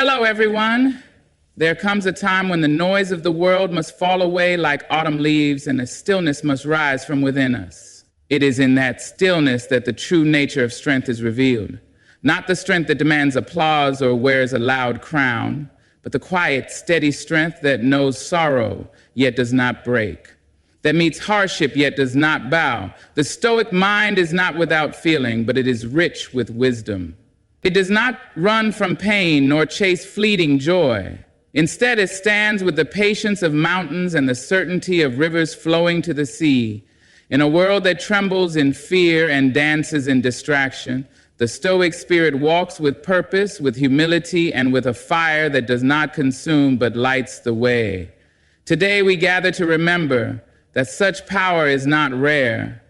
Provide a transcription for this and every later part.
Hello, everyone. There comes a time when the noise of the world must fall away like autumn leaves, and a stillness must rise from within us. It is in that stillness that the true nature of strength is revealed. Not the strength that demands applause or wears a loud crown, but the quiet, steady strength that knows sorrow, yet does not break, that meets hardship, yet does not bow. The stoic mind is not without feeling, but it is rich with wisdom. It does not run from pain nor chase fleeting joy. Instead, it stands with the patience of mountains and the certainty of rivers flowing to the sea. In a world that trembles in fear and dances in distraction, the stoic spirit walks with purpose, with humility, and with a fire that does not consume but lights the way. Today we gather to remember that such power is not rare.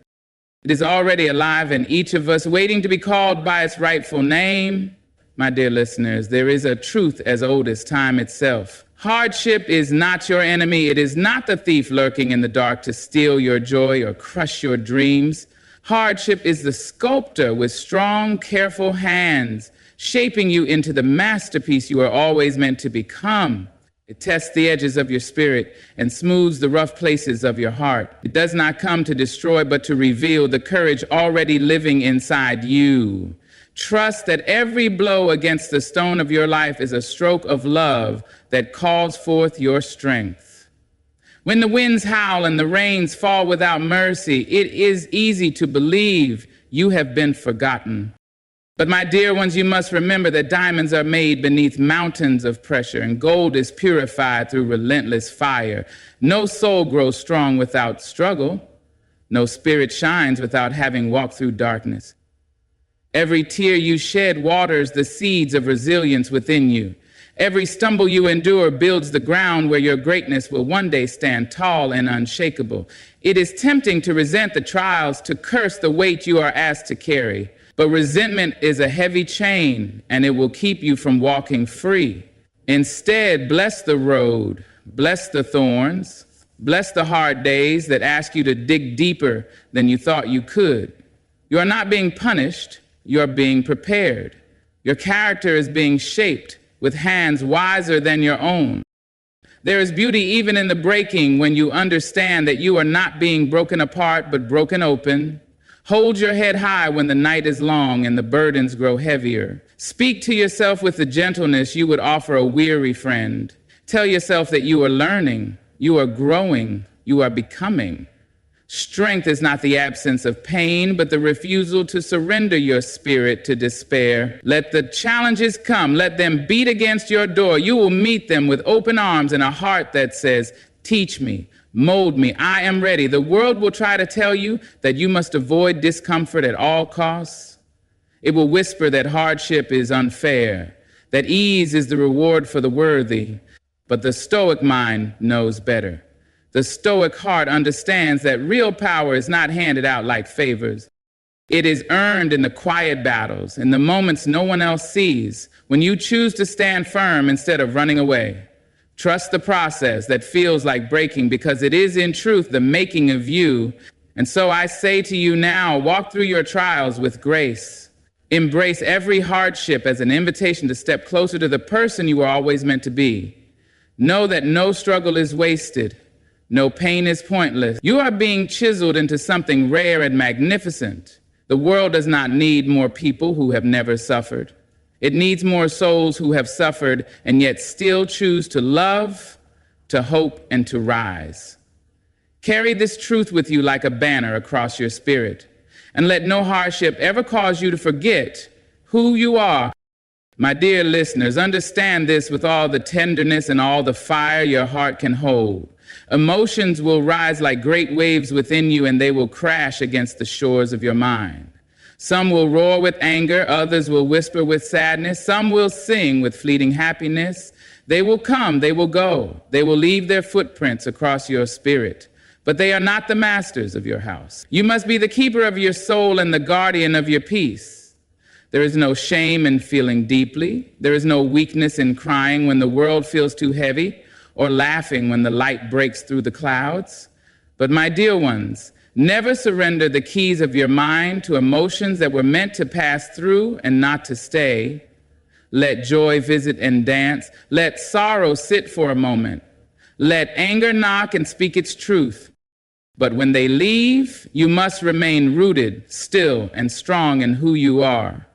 It is already alive in each of us, waiting to be called by its rightful name. My dear listeners, there is a truth as old as time itself. Hardship is not your enemy. It is not the thief lurking in the dark to steal your joy or crush your dreams. Hardship is the sculptor with strong, careful hands, shaping you into the masterpiece you are always meant to become. It tests the edges of your spirit and smooths the rough places of your heart. It does not come to destroy, but to reveal the courage already living inside you. Trust that every blow against the stone of your life is a stroke of love that calls forth your strength. When the winds howl and the rains fall without mercy, it is easy to believe you have been forgotten. But my dear ones, you must remember that diamonds are made beneath mountains of pressure, and gold is purified through relentless fire. No soul grows strong without struggle. No spirit shines without having walked through darkness. Every tear you shed waters the seeds of resilience within you. Every stumble you endure builds the ground where your greatness will one day stand tall and unshakable. It is tempting to resent the trials, to curse the weight you are asked to carry. But resentment is a heavy chain, and it will keep you from walking free. Instead, bless the road, bless the thorns, bless the hard days that ask you to dig deeper than you thought you could. You are not being punished, you are being prepared. Your character is being shaped with hands wiser than your own. There is beauty even in the breaking when you understand that you are not being broken apart but broken open. Hold your head high when the night is long and the burdens grow heavier. Speak to yourself with the gentleness you would offer a weary friend. Tell yourself that you are learning, you are growing, you are becoming. Strength is not the absence of pain, but the refusal to surrender your spirit to despair. Let the challenges come. Let them beat against your door. You will meet them with open arms and a heart that says, "Teach me. Mold me. I am ready." The world will try to tell you that you must avoid discomfort at all costs. It will whisper that hardship is unfair, that ease is the reward for the worthy. But the stoic mind knows better. The stoic heart understands that real power is not handed out like favors. It is earned in the quiet battles, in the moments no one else sees, when you choose to stand firm instead of running away. Trust the process that feels like breaking, because it is in truth the making of you. And so I say to you now, walk through your trials with grace. Embrace every hardship as an invitation to step closer to the person you were always meant to be. Know that no struggle is wasted. No pain is pointless. You are being chiseled into something rare and magnificent. The world does not need more people who have never suffered. It needs more souls who have suffered and yet still choose to love, to hope, and to rise. Carry this truth with you like a banner across your spirit, and let no hardship ever cause you to forget who you are. My dear listeners, understand this with all the tenderness and all the fire your heart can hold. Emotions will rise like great waves within you, and they will crash against the shores of your mind. Some will roar with anger, others will whisper with sadness, some will sing with fleeting happiness. They will come, they will go, they will leave their footprints across your spirit, but they are not the masters of your house. You must be the keeper of your soul and the guardian of your peace. There is no shame in feeling deeply. There is no weakness in crying when the world feels too heavy, or laughing when the light breaks through the clouds. But my dear ones, never surrender the keys of your mind to emotions that were meant to pass through and not to stay. Let joy visit and dance. Let sorrow sit for a moment. Let anger knock and speak its truth. But when they leave, you must remain rooted, still, and strong in who you are.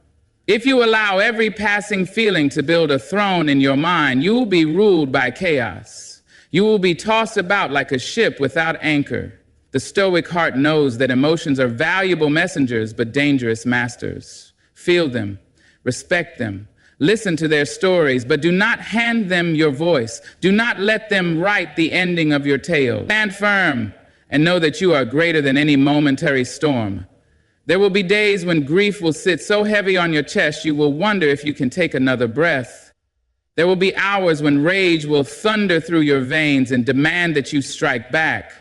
If you allow every passing feeling to build a throne in your mind, you will be ruled by chaos. You will be tossed about like a ship without anchor. The stoic heart knows that emotions are valuable messengers but dangerous masters. Feel them, respect them, listen to their stories, but do not hand them your voice. Do not let them write the ending of your tale. Stand firm and know that you are greater than any momentary storm. There will be days when grief will sit so heavy on your chest you will wonder if you can take another breath. There will be hours when rage will thunder through your veins and demand that you strike back.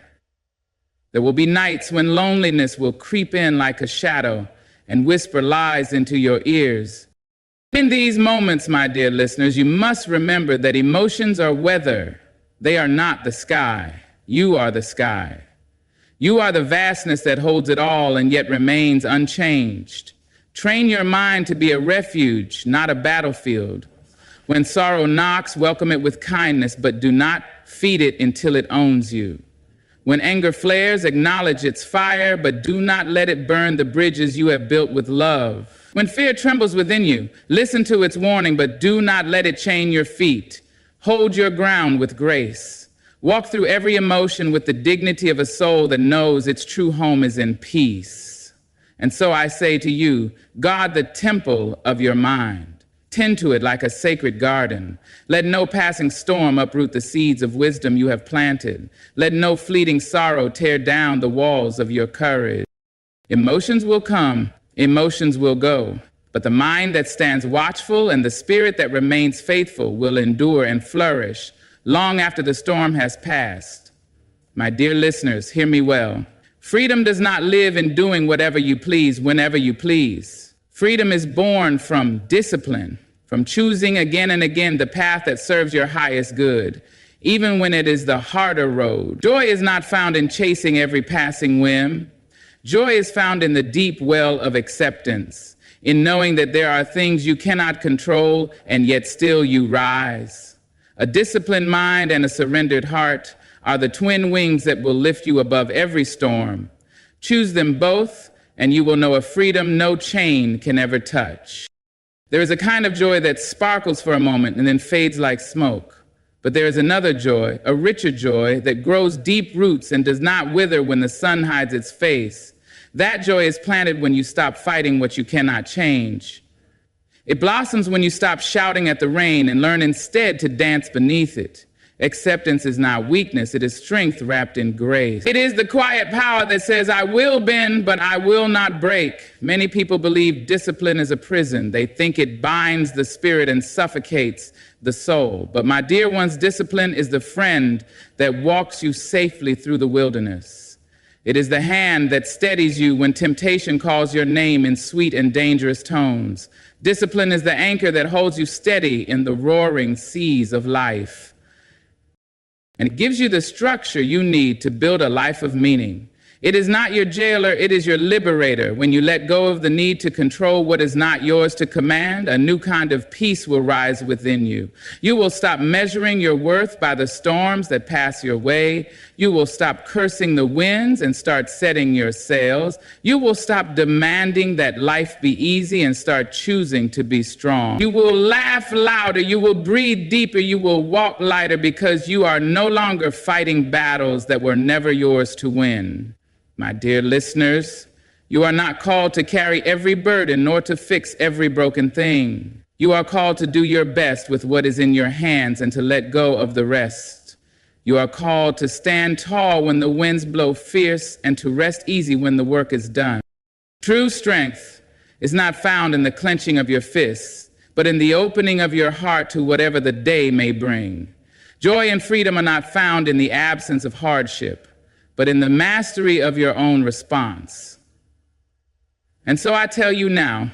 There will be nights when loneliness will creep in like a shadow and whisper lies into your ears. In these moments, my dear listeners, you must remember that emotions are weather. They are not the sky. You are the sky. You are the vastness that holds it all and yet remains unchanged. Train your mind to be a refuge, not a battlefield. When sorrow knocks, welcome it with kindness, but do not feed it until it owns you. When anger flares, acknowledge its fire, but do not let it burn the bridges you have built with love. When fear trembles within you, listen to its warning, but do not let it chain your feet. Hold your ground with grace. Walk through every emotion with the dignity of a soul that knows its true home is in peace. And so I say to you, guard the temple of your mind. Tend to it like a sacred garden. Let no passing storm uproot the seeds of wisdom you have planted. Let no fleeting sorrow tear down the walls of your courage. Emotions will come, emotions will go, but the mind that stands watchful and the spirit that remains faithful will endure and flourish long after the storm has passed. My dear listeners, hear me well. Freedom does not live in doing whatever you please whenever you please. Freedom is born from discipline, from choosing again and again the path that serves your highest good, even when it is the harder road. Joy is not found in chasing every passing whim. Joy is found in the deep well of acceptance, in knowing that there are things you cannot control and yet still you rise. A disciplined mind and a surrendered heart are the twin wings that will lift you above every storm. Choose them both, and you will know a freedom no chain can ever touch. There is a kind of joy that sparkles for a moment and then fades like smoke. But there is another joy, a richer joy, that grows deep roots and does not wither when the sun hides its face. That joy is planted when you stop fighting what you cannot change. It blossoms when you stop shouting at the rain and learn instead to dance beneath it. Acceptance is not weakness, it is strength wrapped in grace. It is the quiet power that says, I will bend, but I will not break. Many people believe discipline is a prison. They think it binds the spirit and suffocates the soul. But my dear ones, discipline is the friend that walks you safely through the wilderness. It is the hand that steadies you when temptation calls your name in sweet and dangerous tones. Discipline is the anchor that holds you steady in the roaring seas of life. And it gives you the structure you need to build a life of meaning. It is not your jailer, it is your liberator. When you let go of the need to control what is not yours to command, a new kind of peace will rise within you. You will stop measuring your worth by the storms that pass your way. You will stop cursing the winds and start setting your sails. You will stop demanding that life be easy and start choosing to be strong. You will laugh louder, you will breathe deeper, you will walk lighter because you are no longer fighting battles that were never yours to win. My dear listeners, you are not called to carry every burden nor to fix every broken thing. You are called to do your best with what is in your hands and to let go of the rest. You are called to stand tall when the winds blow fierce and to rest easy when the work is done. True strength is not found in the clenching of your fists, but in the opening of your heart to whatever the day may bring. Joy and freedom are not found in the absence of hardship, but in the mastery of your own response. And so I tell you now,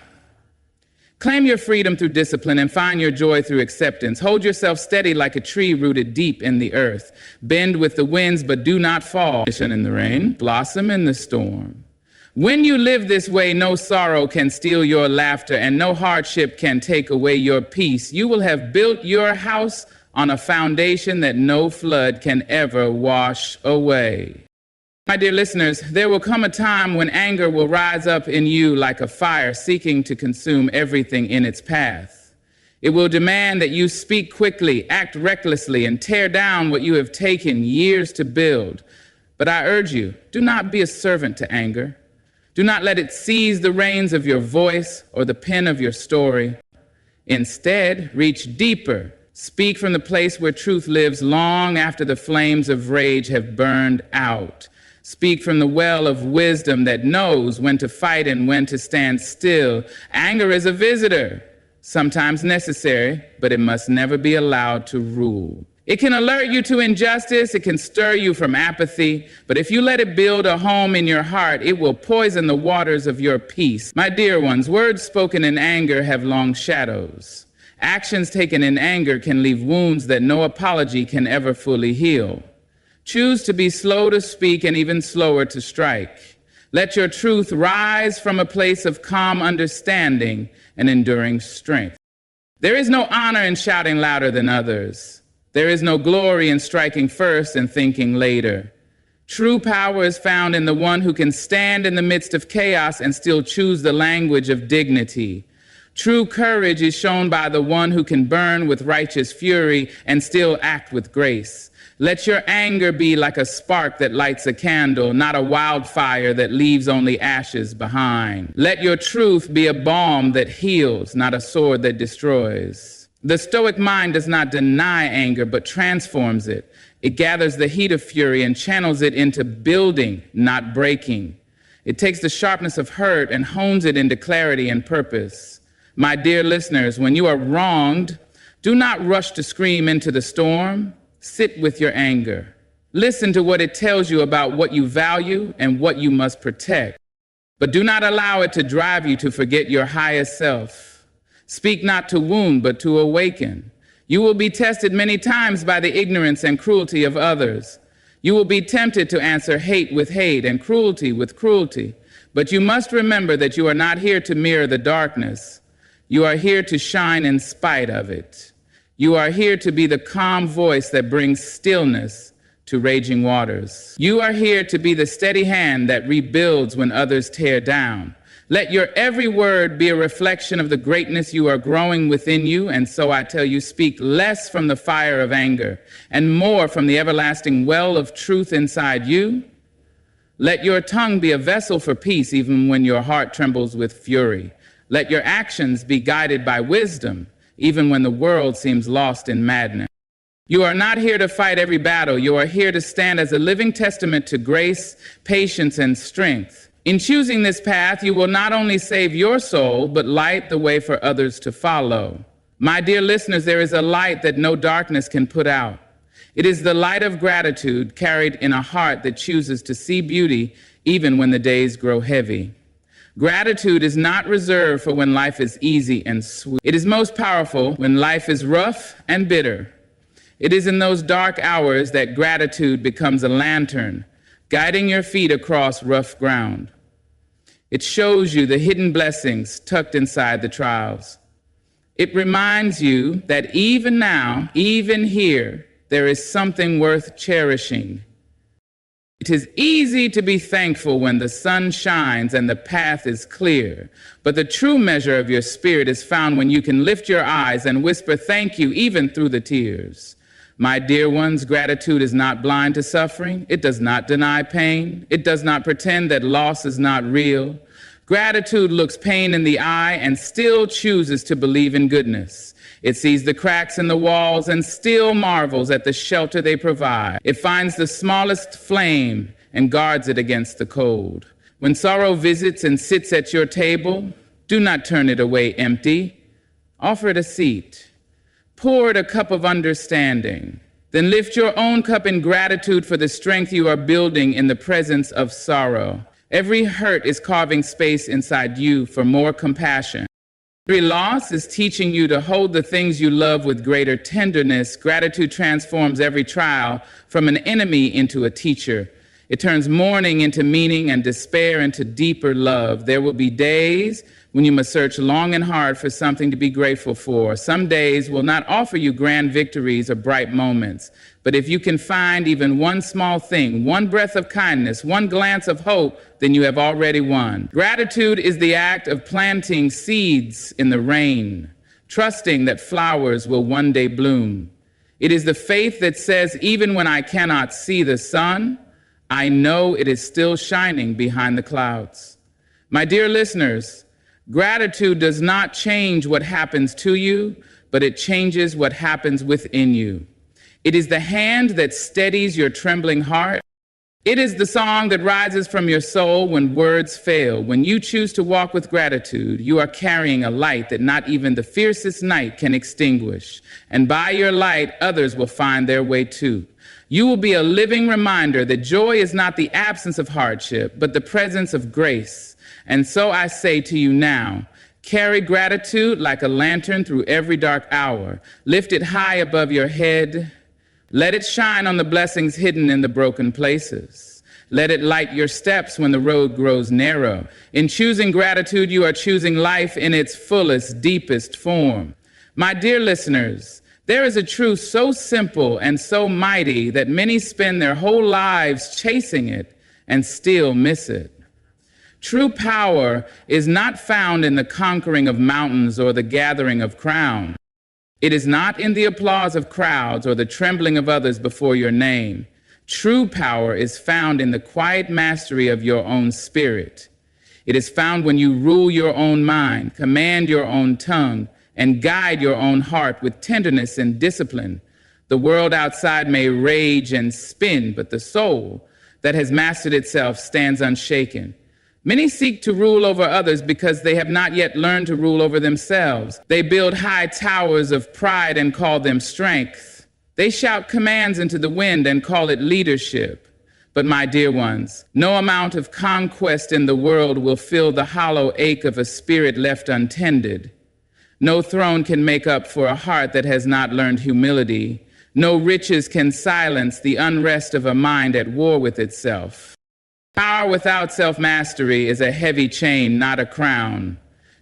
claim your freedom through discipline and find your joy through acceptance. Hold yourself steady like a tree rooted deep in the earth. Bend with the winds, but do not fall. In the rain, blossom in the storm. When you live this way, no sorrow can steal your laughter, and no hardship can take away your peace. You will have built your house on a foundation that no flood can ever wash away. My dear listeners, there will come a time when anger will rise up in you like a fire seeking to consume everything in its path. It will demand that you speak quickly, act recklessly, and tear down what you have taken years to build. But I urge you, do not be a servant to anger. Do not let it seize the reins of your voice or the pen of your story. Instead, reach deeper. Speak from the place where truth lives long after the flames of rage have burned out. Speak from the well of wisdom that knows when to fight and when to stand still. Anger is a visitor, sometimes necessary, but it must never be allowed to rule. It can alert you to injustice, it can stir you from apathy, but if you let it build a home in your heart, it will poison the waters of your peace. My dear ones, words spoken in anger have long shadows. Actions taken in anger can leave wounds that no apology can ever fully heal. Choose to be slow to speak and even slower to strike. Let your truth rise from a place of calm understanding and enduring strength. There is no honor in shouting louder than others. There is no glory in striking first and thinking later. True power is found in the one who can stand in the midst of chaos and still choose the language of dignity. True courage is shown by the one who can burn with righteous fury and still act with grace. Let your anger be like a spark that lights a candle, not a wildfire that leaves only ashes behind. Let your truth be a balm that heals, not a sword that destroys. The Stoic mind does not deny anger, but transforms it. It gathers the heat of fury and channels it into building, not breaking. It takes the sharpness of hurt and hones it into clarity and purpose. My dear listeners, when you are wronged, do not rush to scream into the storm. Sit with your anger. Listen to what it tells you about what you value and what you must protect. But do not allow it to drive you to forget your highest self. Speak not to wound, but to awaken. You will be tested many times by the ignorance and cruelty of others. You will be tempted to answer hate with hate and cruelty with cruelty. But you must remember that you are not here to mirror the darkness. You are here to shine in spite of it. You are here to be the calm voice that brings stillness to raging waters. You are here to be the steady hand that rebuilds when others tear down. Let your every word be a reflection of the greatness you are growing within you, and so I tell you, speak less from the fire of anger and more from the everlasting well of truth inside you. Let your tongue be a vessel for peace even when your heart trembles with fury. Let your actions be guided by wisdom even when the world seems lost in madness. You are not here to fight every battle. You are here to stand as a living testament to grace, patience, and strength. In choosing this path, you will not only save your soul, but light the way for others to follow. My dear listeners, there is a light that no darkness can put out. It is the light of gratitude carried in a heart that chooses to see beauty even when the days grow heavy. Gratitude is not reserved for when life is easy and sweet. It is most powerful when life is rough and bitter. It is in those dark hours that gratitude becomes a lantern, guiding your feet across rough ground. It shows you the hidden blessings tucked inside the trials. It reminds you that even now, even here, there is something worth cherishing. It is easy to be thankful when the sun shines and the path is clear, but the true measure of your spirit is found when you can lift your eyes and whisper thank you even through the tears. My dear ones, gratitude is not blind to suffering. It does not deny pain. It does not pretend that loss is not real. Gratitude looks pain in the eye and still chooses to believe in goodness. It sees the cracks in the walls and still marvels at the shelter they provide. It finds the smallest flame and guards it against the cold. When sorrow visits and sits at your table, do not turn it away empty. Offer it a seat. Pour it a cup of understanding. Then lift your own cup in gratitude for the strength you are building in the presence of sorrow. Every hurt is carving space inside you for more compassion. Every loss is teaching you to hold the things you love with greater tenderness. Gratitude transforms every trial from an enemy into a teacher. It turns mourning into meaning and despair into deeper love. There will be days when you must search long and hard for something to be grateful for. Some days will not offer you grand victories or bright moments. But if you can find even one small thing, one breath of kindness, one glance of hope, then you have already won. Gratitude is the act of planting seeds in the rain, trusting that flowers will one day bloom. It is the faith that says, even when I cannot see the sun, I know it is still shining behind the clouds. My dear listeners, gratitude does not change what happens to you, but it changes what happens within you. It is the hand that steadies your trembling heart. It is the song that rises from your soul when words fail. When you choose to walk with gratitude, you are carrying a light that not even the fiercest night can extinguish. And by your light, others will find their way too. You will be a living reminder that joy is not the absence of hardship, but the presence of grace. And so I say to you now, carry gratitude like a lantern through every dark hour. Lift it high above your head. Let it shine on the blessings hidden in the broken places. Let it light your steps when the road grows narrow. In choosing gratitude, you are choosing life in its fullest, deepest form. My dear listeners, there is a truth so simple and so mighty that many spend their whole lives chasing it and still miss it. True power is not found in the conquering of mountains or the gathering of crowns. It is not in the applause of crowds or the trembling of others before your name. True power is found in the quiet mastery of your own spirit. It is found when you rule your own mind, command your own tongue, and guide your own heart with tenderness and discipline. The world outside may rage and spin, but the soul that has mastered itself stands unshaken. Many seek to rule over others because they have not yet learned to rule over themselves. They build high towers of pride and call them strength. They shout commands into the wind and call it leadership. But my dear ones, no amount of conquest in the world will fill the hollow ache of a spirit left untended. No throne can make up for a heart that has not learned humility. No riches can silence the unrest of a mind at war with itself. Power without self-mastery is a heavy chain, not a crown.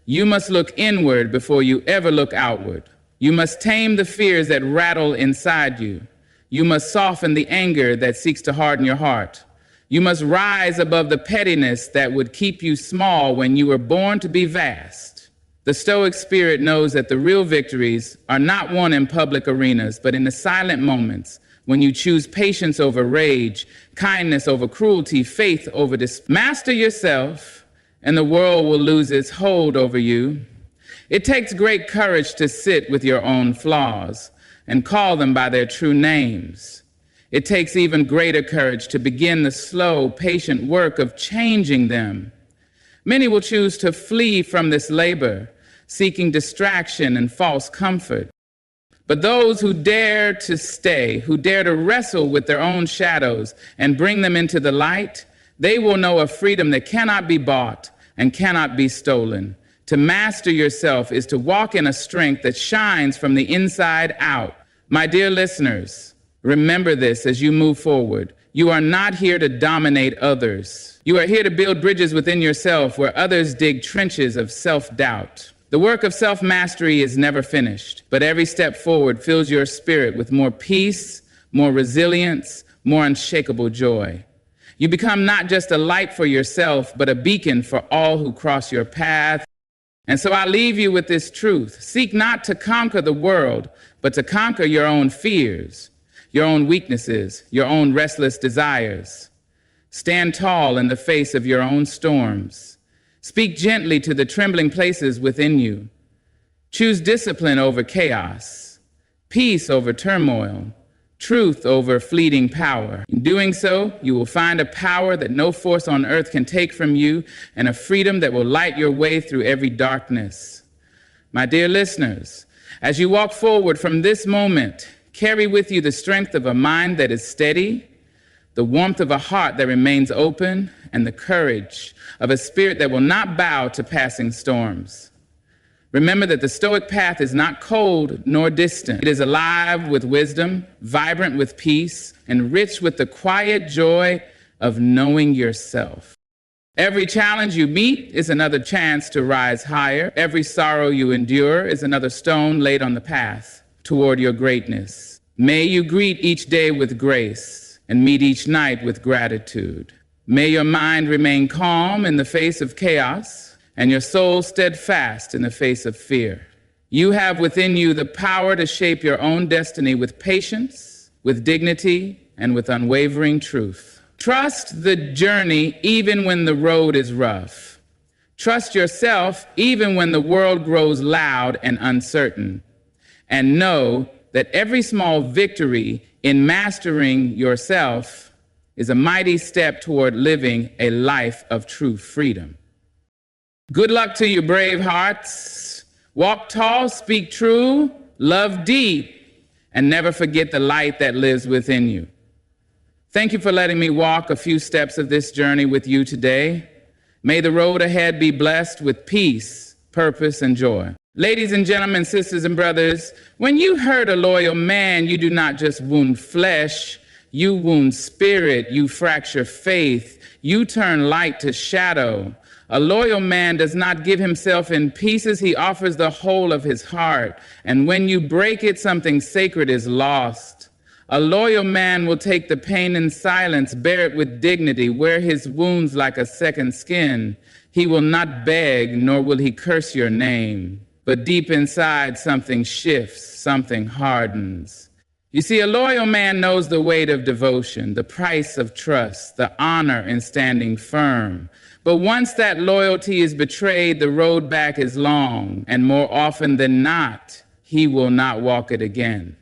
You must look inward before you ever look outward. You must tame the fears that rattle inside you. You must soften the anger that seeks to harden your heart. You must rise above the pettiness that would keep you small when you were born to be vast. The Stoic spirit knows that the real victories are not won in public arenas, but in the silent moments when you choose patience over rage, kindness over cruelty, faith over despair. Master yourself, and the world will lose its hold over you. It takes great courage to sit with your own flaws and call them by their true names. It takes even greater courage to begin the slow, patient work of changing them. Many will choose to flee from this labor, seeking distraction and false comfort. But those who dare to stay, who dare to wrestle with their own shadows and bring them into the light, they will know a freedom that cannot be bought and cannot be stolen. To master yourself is to walk in a strength that shines from the inside out. My dear listeners, remember this as you move forward. You are not here to dominate others. You are here to build bridges within yourself where others dig trenches of self-doubt. The work of self-mastery is never finished, but every step forward fills your spirit with more peace, more resilience, more unshakable joy. You become not just a light for yourself, but a beacon for all who cross your path. And so I leave you with this truth. Seek not to conquer the world, but to conquer your own fears, your own weaknesses, your own restless desires. Stand tall in the face of your own storms. Speak gently to the trembling places within you. Choose discipline over chaos, peace over turmoil, truth over fleeting power. In doing so, you will find a power that no force on earth can take from you and a freedom that will light your way through every darkness. My dear listeners, as you walk forward from this moment, carry with you the strength of a mind that is steady, the warmth of a heart that remains open, and the courage of a spirit that will not bow to passing storms. Remember that the Stoic path is not cold nor distant. It is alive with wisdom, vibrant with peace, and rich with the quiet joy of knowing yourself. Every challenge you meet is another chance to rise higher. Every sorrow you endure is another stone laid on the path toward your greatness. May you greet each day with grace and meet each night with gratitude. May your mind remain calm in the face of chaos and your soul steadfast in the face of fear. You have within you the power to shape your own destiny with patience, with dignity, and with unwavering truth. Trust the journey even when the road is rough. Trust yourself even when the world grows loud and uncertain. And know that every small victory in mastering yourself is a mighty step toward living a life of true freedom. Good luck to you, brave hearts. Walk tall, speak true, love deep, and never forget the light that lives within you. Thank you for letting me walk a few steps of this journey with you today. May the road ahead be blessed with peace, purpose, and joy. Ladies and gentlemen, sisters and brothers, when you hurt a loyal man, you do not just wound flesh, you wound spirit, you fracture faith, you turn light to shadow. A loyal man does not give himself in pieces, he offers the whole of his heart. And when you break it, something sacred is lost. A loyal man will take the pain in silence, bear it with dignity, wear his wounds like a second skin. He will not beg, nor will he curse your name. But deep inside, something shifts, something hardens. You see, a loyal man knows the weight of devotion, the price of trust, the honor in standing firm. But once that loyalty is betrayed, the road back is long, and more often than not, he will not walk it again.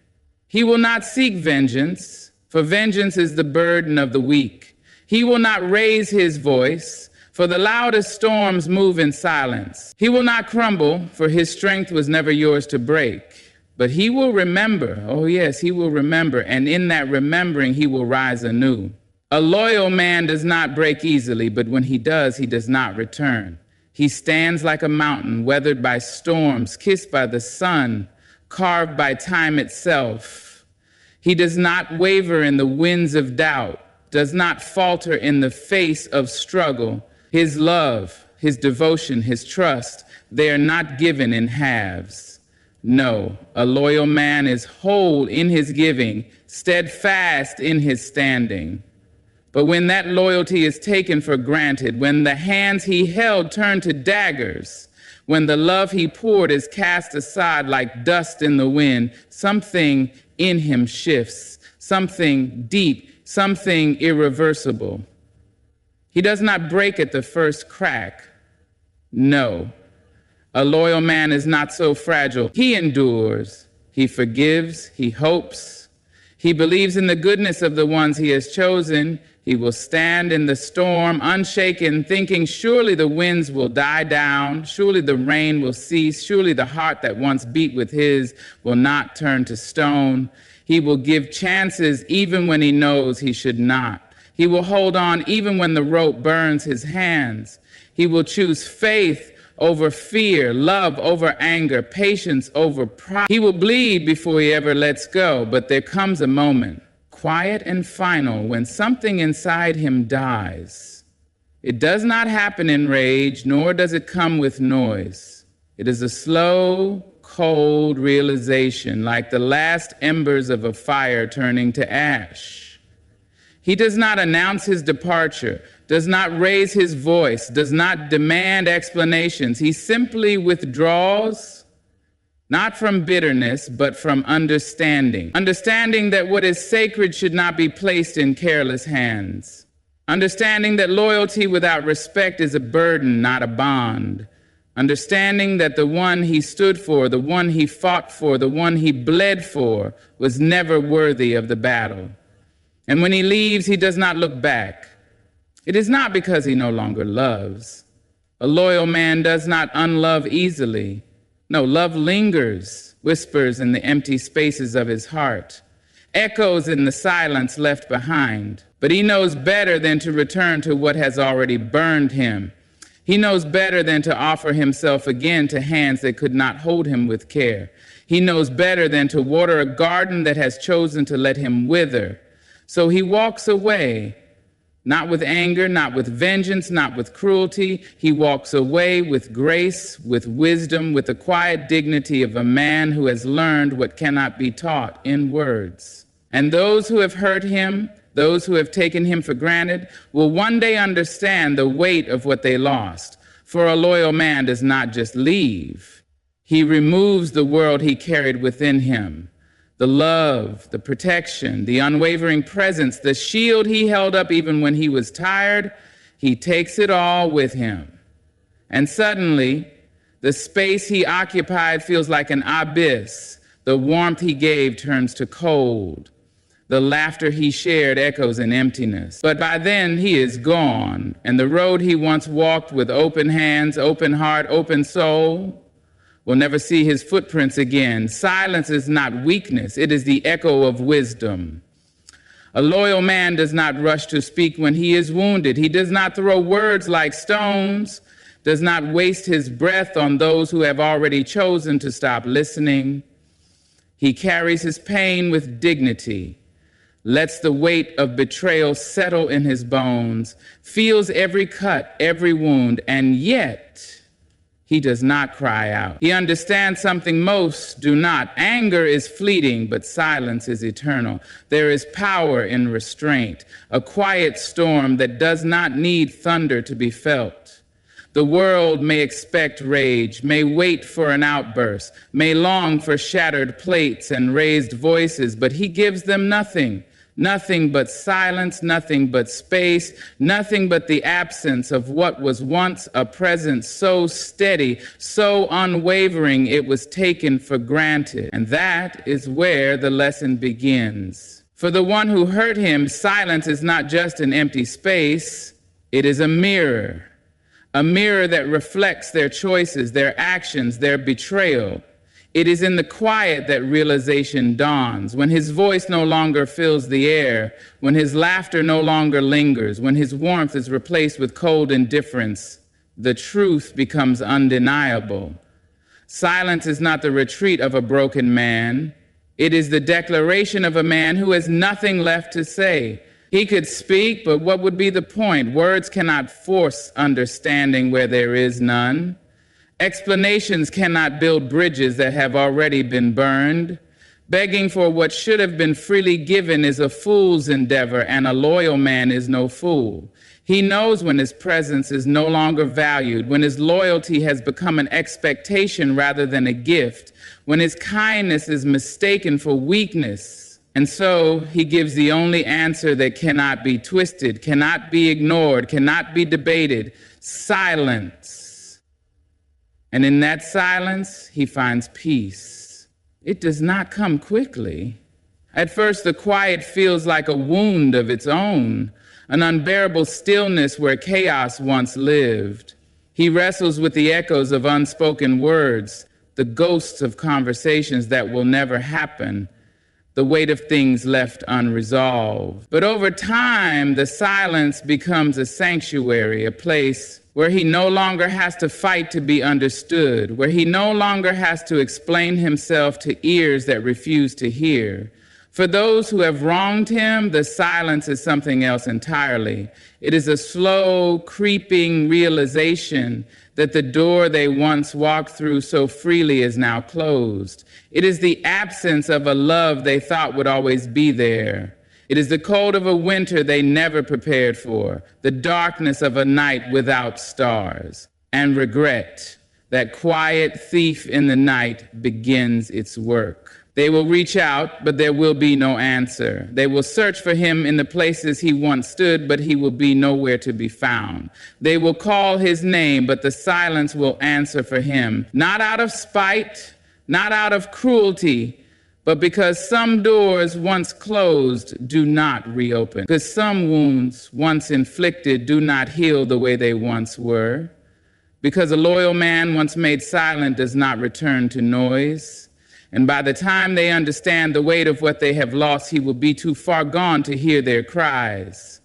He will not seek vengeance, for vengeance is the burden of the weak. He will not raise his voice, for the loudest storms move in silence. He will not crumble, for his strength was never yours to break. But he will remember, oh yes, he will remember, and in that remembering, he will rise anew. A loyal man does not break easily, but when he does not return. He stands like a mountain, weathered by storms, kissed by the sun, carved by time itself. He does not waver in the winds of doubt, does not falter in the face of struggle. His love, his devotion, his trust, they are not given in halves. No, a loyal man is whole in his giving, steadfast in his standing. But when that loyalty is taken for granted, when the hands he held turn to daggers, when the love he poured is cast aside like dust in the wind, something in him shifts, something deep, something irreversible. He does not break at the first crack. No, a loyal man is not so fragile. He endures, he forgives, he hopes. He believes in the goodness of the ones he has chosen. He will stand in the storm, unshaken, thinking, surely the winds will die down, surely the rain will cease, surely the heart that once beat with his will not turn to stone. He will give chances even when he knows he should not. He will hold on even when the rope burns his hands. He will choose faith over fear, love over anger, patience over pride. He will bleed before he ever lets go, but there comes a moment, quiet and final, when something inside him dies. It does not happen in rage, nor does it come with noise. It is a slow, cold realization, like the last embers of a fire turning to ash. He does not announce his departure, does not raise his voice, does not demand explanations. He simply withdraws, not from bitterness, but from understanding. Understanding that what is sacred should not be placed in careless hands. Understanding that loyalty without respect is a burden, not a bond. Understanding that the one he stood for, the one he fought for, the one he bled for, was never worthy of the battle. And when he leaves, he does not look back. It is not because he no longer loves. A loyal man does not unlove easily. No, love lingers, whispers in the empty spaces of his heart, echoes in the silence left behind. But he knows better than to return to what has already burned him. He knows better than to offer himself again to hands that could not hold him with care. He knows better than to water a garden that has chosen to let him wither. So he walks away, Not with anger, not with vengeance, not with cruelty. He walks away with grace, with wisdom, with the quiet dignity of a man who has learned what cannot be taught in words. And those who have hurt him, those who have taken him for granted, will one day understand the weight of what they lost. For a loyal man does not just leave. He removes the world he carried within him. The love, the protection, the unwavering presence, the shield he held up even when he was tired, he takes it all with him. And suddenly, the space he occupied feels like an abyss. The warmth he gave turns to cold. The laughter he shared echoes in emptiness. But by then, he is gone, and the road he once walked with open hands, open heart, open soul, will never see his footprints again. Silence is not weakness, it is the echo of wisdom. A loyal man does not rush to speak when he is wounded. He does not throw words like stones, does not waste his breath on those who have already chosen to stop listening. He carries his pain with dignity, lets the weight of betrayal settle in his bones, feels every cut, every wound, and yet he does not cry out. He understands something most do not. Anger is fleeting, but silence is eternal. There is power in restraint, a quiet storm that does not need thunder to be felt. The world may expect rage, may wait for an outburst, may long for shattered plates and raised voices, but he gives them nothing. Nothing but silence, nothing but space, nothing but the absence of what was once a presence so steady, so unwavering it was taken for granted. And that is where the lesson begins. For the one who hurt him, silence is not just an empty space, it is a mirror that reflects their choices, their actions, their betrayal. It is in the quiet that realization dawns, when his voice no longer fills the air, when his laughter no longer lingers, when his warmth is replaced with cold indifference, the truth becomes undeniable. Silence is not the retreat of a broken man. It is the declaration of a man who has nothing left to say. He could speak, but what would be the point? Words cannot force understanding where there is none. Explanations cannot build bridges that have already been burned. Begging for what should have been freely given is a fool's endeavor, and a loyal man is no fool. He knows when his presence is no longer valued, when his loyalty has become an expectation rather than a gift, when his kindness is mistaken for weakness. And so he gives the only answer that cannot be twisted, cannot be ignored, cannot be debated: silence. And in that silence, he finds peace. It does not come quickly. At first, the quiet feels like a wound of its own, an unbearable stillness where chaos once lived. He wrestles with the echoes of unspoken words, the ghosts of conversations that will never happen, the weight of things left unresolved. But over time, the silence becomes a sanctuary, a place where he no longer has to fight to be understood, where he no longer has to explain himself to ears that refuse to hear. For those who have wronged him, the silence is something else entirely. It is a slow, creeping realization that the door they once walked through so freely is now closed. It is the absence of a love they thought would always be there. It is the cold of a winter they never prepared for, the darkness of a night without stars, and regret. That quiet thief in the night begins its work. They will reach out, but there will be no answer. They will search for him in the places he once stood, but he will be nowhere to be found. They will call his name, but the silence will answer for him, not out of spite, not out of cruelty, but because some doors once closed do not reopen, because some wounds once inflicted do not heal the way they once were, because a loyal man once made silent does not return to noise. And by the time they understand the weight of what they have lost, he will be too far gone to hear their cries.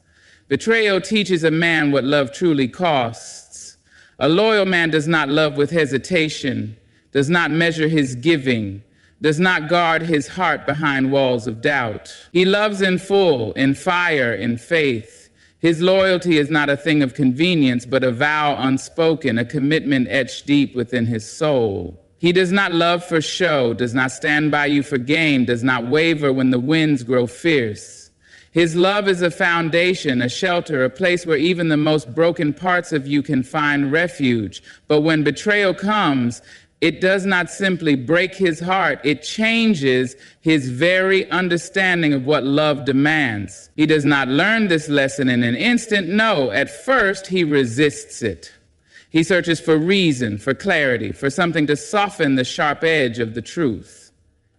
Betrayal teaches a man what love truly costs. A loyal man does not love with hesitation, does not measure his giving, does not guard his heart behind walls of doubt. He loves in full, in fire, in faith. His loyalty is not a thing of convenience, but a vow unspoken, a commitment etched deep within his soul. He does not love for show, does not stand by you for gain, does not waver when the winds grow fierce. His love is a foundation, a shelter, a place where even the most broken parts of you can find refuge. But when betrayal comes, it does not simply break his heart, it changes his very understanding of what love demands. He does not learn this lesson in an instant. No, at first he resists it. He searches for reason, for clarity, for something to soften the sharp edge of the truth.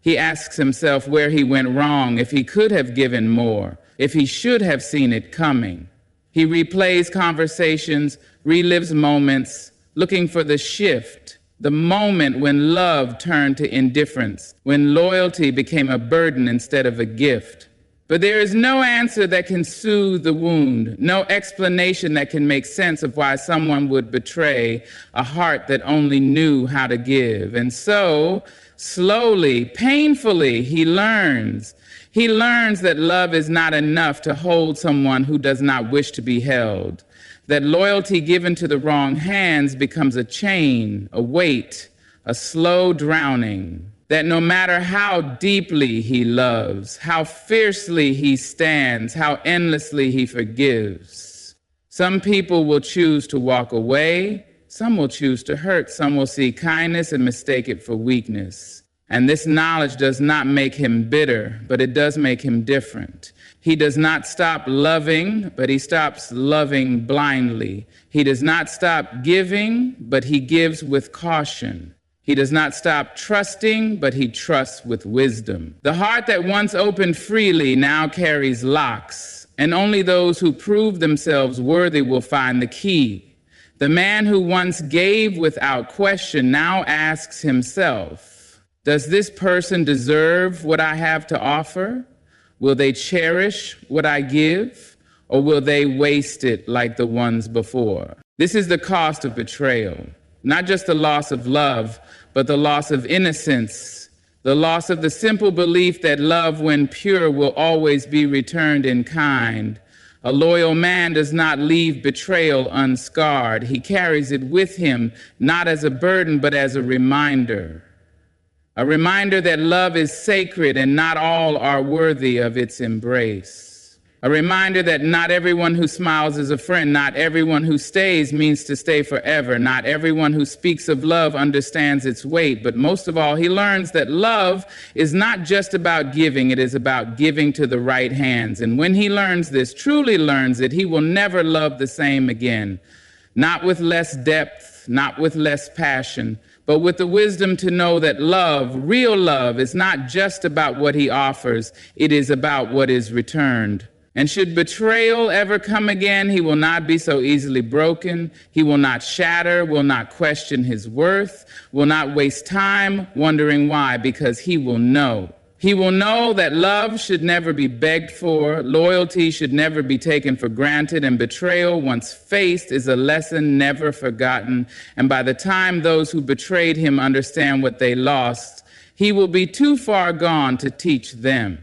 He asks himself where he went wrong, if he could have given more, if he should have seen it coming. He replays conversations, relives moments, looking for the shift, the moment when love turned to indifference, when loyalty became a burden instead of a gift. But there is no answer that can soothe the wound, no explanation that can make sense of why someone would betray a heart that only knew how to give. And so, slowly, painfully, he learns. He learns that love is not enough to hold someone who does not wish to be held, that loyalty given to the wrong hands becomes a chain, a weight, a slow drowning. That no matter how deeply he loves, how fiercely he stands, how endlessly he forgives, some people will choose to walk away, some will choose to hurt, some will see kindness and mistake it for weakness. And this knowledge does not make him bitter, but it does make him different. He does not stop loving, but he stops loving blindly. He does not stop giving, but he gives with caution. He does not stop trusting, but he trusts with wisdom. The heart that once opened freely now carries locks, and only those who prove themselves worthy will find the key. The man who once gave without question now asks himself, does this person deserve what I have to offer? Will they cherish what I give, or will they waste it like the ones before? This is the cost of betrayal. Not just the loss of love, but the loss of innocence, the loss of the simple belief that love, when pure, will always be returned in kind. A loyal man does not leave betrayal unscarred. He carries it with him, not as a burden, but as a reminder. A reminder that love is sacred and not all are worthy of its embrace. A reminder that not everyone who smiles is a friend, not everyone who stays means to stay forever, not everyone who speaks of love understands its weight, but most of all, he learns that love is not just about giving, it is about giving to the right hands. And when he learns this, truly learns it, he will never love the same again. Not with less depth, not with less passion, but with the wisdom to know that love, real love, is not just about what he offers, it is about what is returned. And should betrayal ever come again, he will not be so easily broken. He will not shatter, will not question his worth, will not waste time wondering why, because he will know. He will know that love should never be begged for, loyalty should never be taken for granted, and betrayal, once faced, is a lesson never forgotten. And by the time those who betrayed him understand what they lost, he will be too far gone to teach them.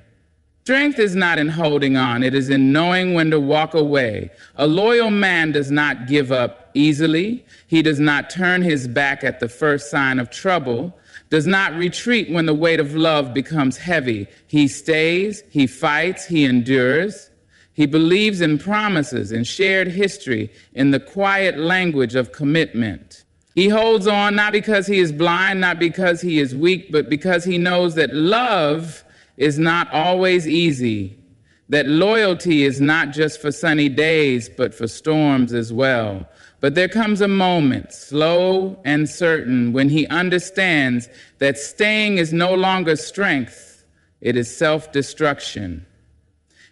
Strength is not in holding on, it is in knowing when to walk away. A loyal man does not give up easily. He does not turn his back at the first sign of trouble, does not retreat when the weight of love becomes heavy. He stays, he fights, he endures. He believes in promises, in shared history, in the quiet language of commitment. He holds on not because he is blind, not because he is weak, but because he knows that love is not always easy, that loyalty is not just for sunny days, but for storms as well. But there comes a moment, slow and certain, when he understands that staying is no longer strength, it is self-destruction.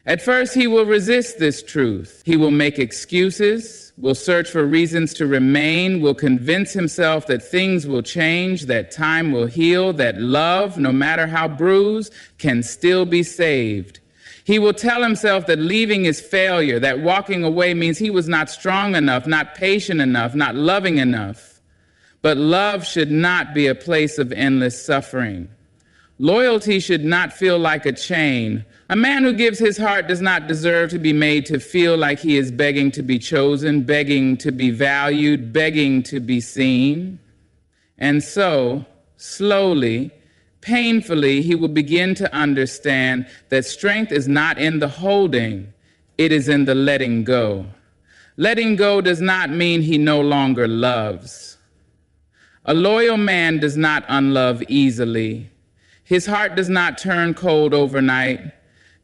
At first, he will resist this truth. He will make excuses, will search for reasons to remain, will convince himself that things will change, that time will heal, that love, no matter how bruised, can still be saved. He will tell himself that leaving is failure, that walking away means he was not strong enough, not patient enough, not loving enough. But love should not be a place of endless suffering. Loyalty should not feel like a chain. A man who gives his heart does not deserve to be made to feel like he is begging to be chosen, begging to be valued, begging to be seen. And so, slowly, painfully, he will begin to understand that strength is not in the holding, it is in the letting go. Letting go does not mean he no longer loves. A loyal man does not unlove easily. His heart does not turn cold overnight,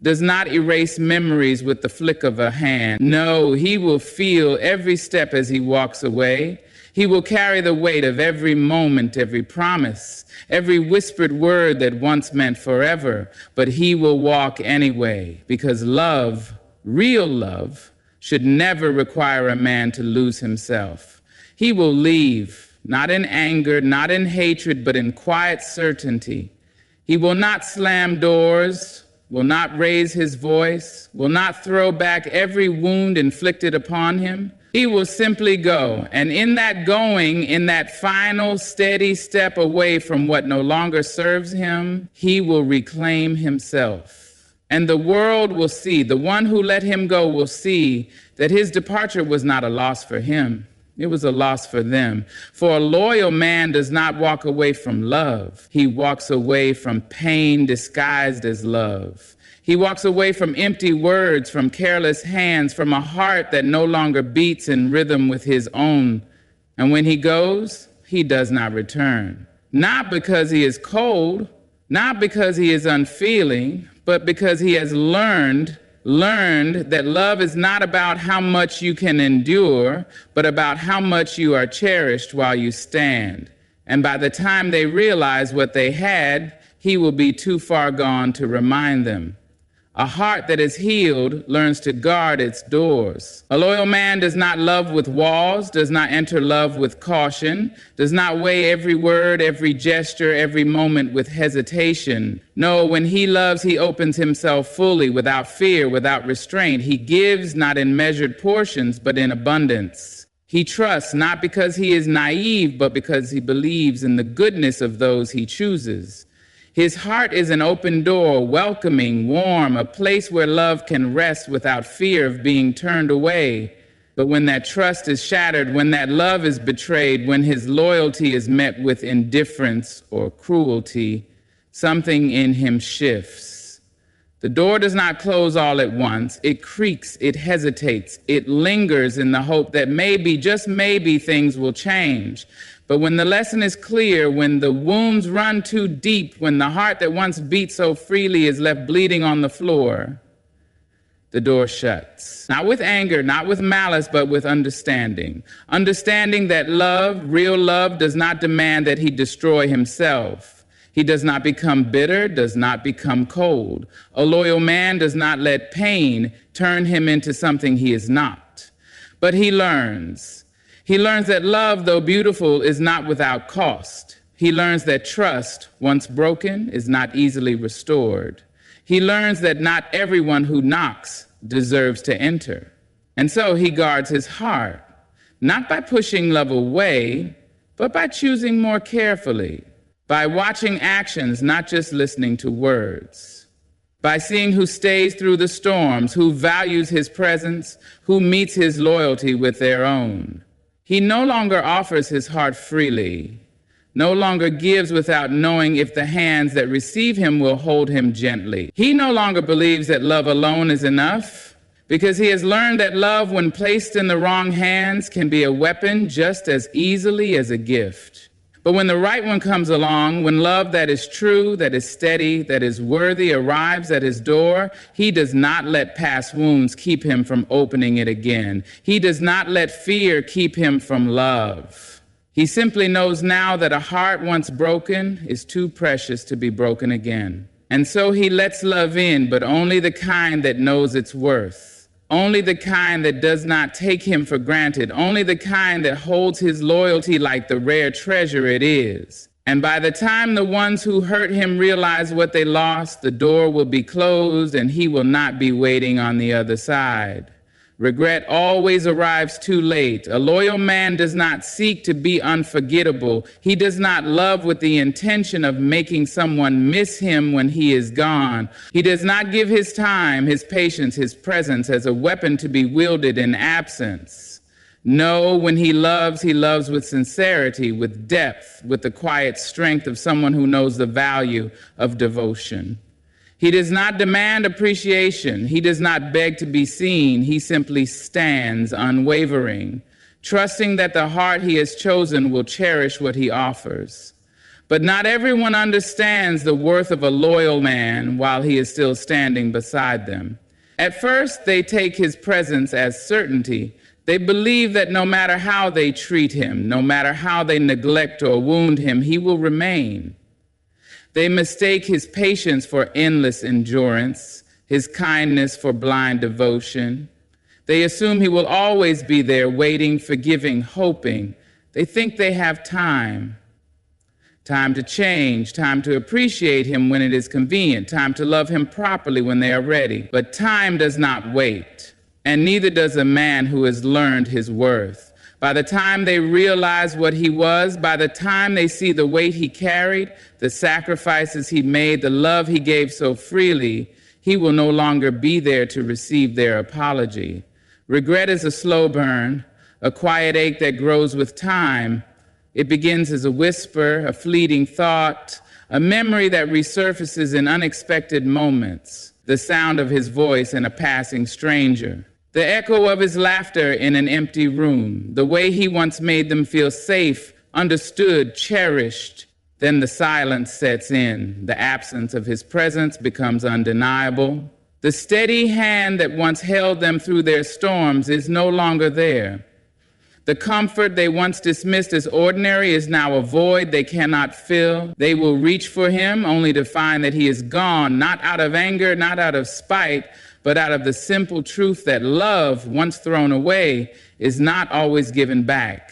does not erase memories with the flick of a hand. No, he will feel every step as he walks away. He will carry the weight of every moment, every promise, every whispered word that once meant forever. But he will walk anyway, because love, real love, should never require a man to lose himself. He will leave, not in anger, not in hatred, but in quiet certainty. He will not slam doors, will not raise his voice, will not throw back every wound inflicted upon him. He will simply go, and in that going, in that final steady step away from what no longer serves him, he will reclaim himself. And the world will see, the one who let him go will see that his departure was not a loss for him. It was a loss for them. For a loyal man does not walk away from love. He walks away from pain disguised as love. He walks away from empty words, from careless hands, from a heart that no longer beats in rhythm with his own. And when he goes, he does not return. Not because he is cold, not because he is unfeeling, but because he has learned that love is not about how much you can endure, but about how much you are cherished while you stand. And by the time they realize what they had, he will be too far gone to remind them. A heart that is healed learns to guard its doors. A loyal man does not love with walls, does not enter love with caution, does not weigh every word, every gesture, every moment with hesitation. No, when he loves, he opens himself fully, without fear, without restraint. He gives not in measured portions, but in abundance. He trusts not because he is naive, but because he believes in the goodness of those he chooses. His heart is an open door, welcoming, warm, a place where love can rest without fear of being turned away. But when that trust is shattered, when that love is betrayed, when his loyalty is met with indifference or cruelty, something in him shifts. The door does not close all at once. It creaks, it hesitates, it lingers in the hope that maybe, just maybe, things will change. But when the lesson is clear, when the wounds run too deep, when the heart that once beat so freely is left bleeding on the floor, the door shuts. Not with anger, not with malice, but with understanding. Understanding that love, real love, does not demand that he destroy himself. He does not become bitter, does not become cold. A loyal man does not let pain turn him into something he is not. But he learns. He learns that love, though beautiful, is not without cost. He learns that trust, once broken, is not easily restored. He learns that not everyone who knocks deserves to enter. And so he guards his heart, not by pushing love away, but by choosing more carefully, by watching actions, not just listening to words, by seeing who stays through the storms, who values his presence, who meets his loyalty with their own. He no longer offers his heart freely, no longer gives without knowing if the hands that receive him will hold him gently. He no longer believes that love alone is enough, because he has learned that love, when placed in the wrong hands, can be a weapon just as easily as a gift. But when the right one comes along, when love that is true, that is steady, that is worthy arrives at his door, he does not let past wounds keep him from opening it again. He does not let fear keep him from love. He simply knows now that a heart once broken is too precious to be broken again. And so he lets love in, but only the kind that knows its worth. Only the kind that does not take him for granted, only the kind that holds his loyalty like the rare treasure it is. And by the time the ones who hurt him realize what they lost, the door will be closed and he will not be waiting on the other side. Regret always arrives too late. A loyal man does not seek to be unforgettable. He does not love with the intention of making someone miss him when he is gone. He does not give his time, his patience, his presence as a weapon to be wielded in absence. No, when he loves with sincerity, with depth, with the quiet strength of someone who knows the value of devotion. He does not demand appreciation. He does not beg to be seen. He simply stands unwavering, trusting that the heart he has chosen will cherish what he offers. But not everyone understands the worth of a loyal man while he is still standing beside them. At first, they take his presence as certainty. They believe that no matter how they treat him, no matter how they neglect or wound him, he will remain. They mistake his patience for endless endurance, his kindness for blind devotion. They assume he will always be there, waiting, forgiving, hoping. They think they have time to change, time to appreciate him when it is convenient, time to love him properly when they are ready. But time does not wait, and neither does a man who has learned his worth. By the time they realize what he was, by the time they see the weight he carried, the sacrifices he made, the love he gave so freely, he will no longer be there to receive their apology. Regret is a slow burn, a quiet ache that grows with time. It begins as a whisper, a fleeting thought, a memory that resurfaces in unexpected moments, the sound of his voice in a passing stranger. The echo of his laughter in an empty room, the way he once made them feel safe, understood, cherished. Then the silence sets in. The absence of his presence becomes undeniable. The steady hand that once held them through their storms is no longer there. The comfort they once dismissed as ordinary is now a void they cannot fill. They will reach for him only to find that he is gone, not out of anger, not out of spite, but out of the simple truth that love, once thrown away, is not always given back.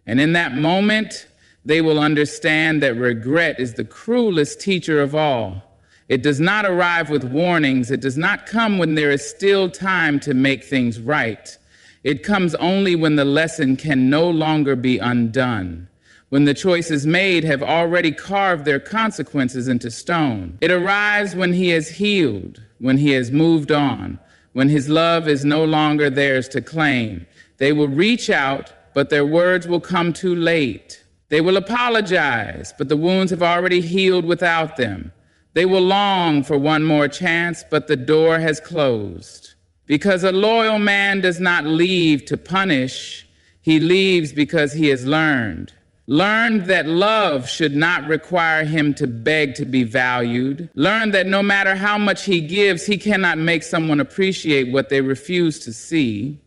And in that moment, they will understand that regret is the cruelest teacher of all. It does not arrive with warnings. It does not come when there is still time to make things right. It comes only when the lesson can no longer be undone, when the choices made have already carved their consequences into stone. It arrives when he has healed, when he has moved on, when his love is no longer theirs to claim. They will reach out, but their words will come too late. They will apologize, but the wounds have already healed without them. They will long for one more chance, but the door has closed. Because a loyal man does not leave to punish, he leaves because he has learned. Learned that love should not require him to beg to be valued. Learned that no matter how much he gives, he cannot make someone appreciate what they refuse to see.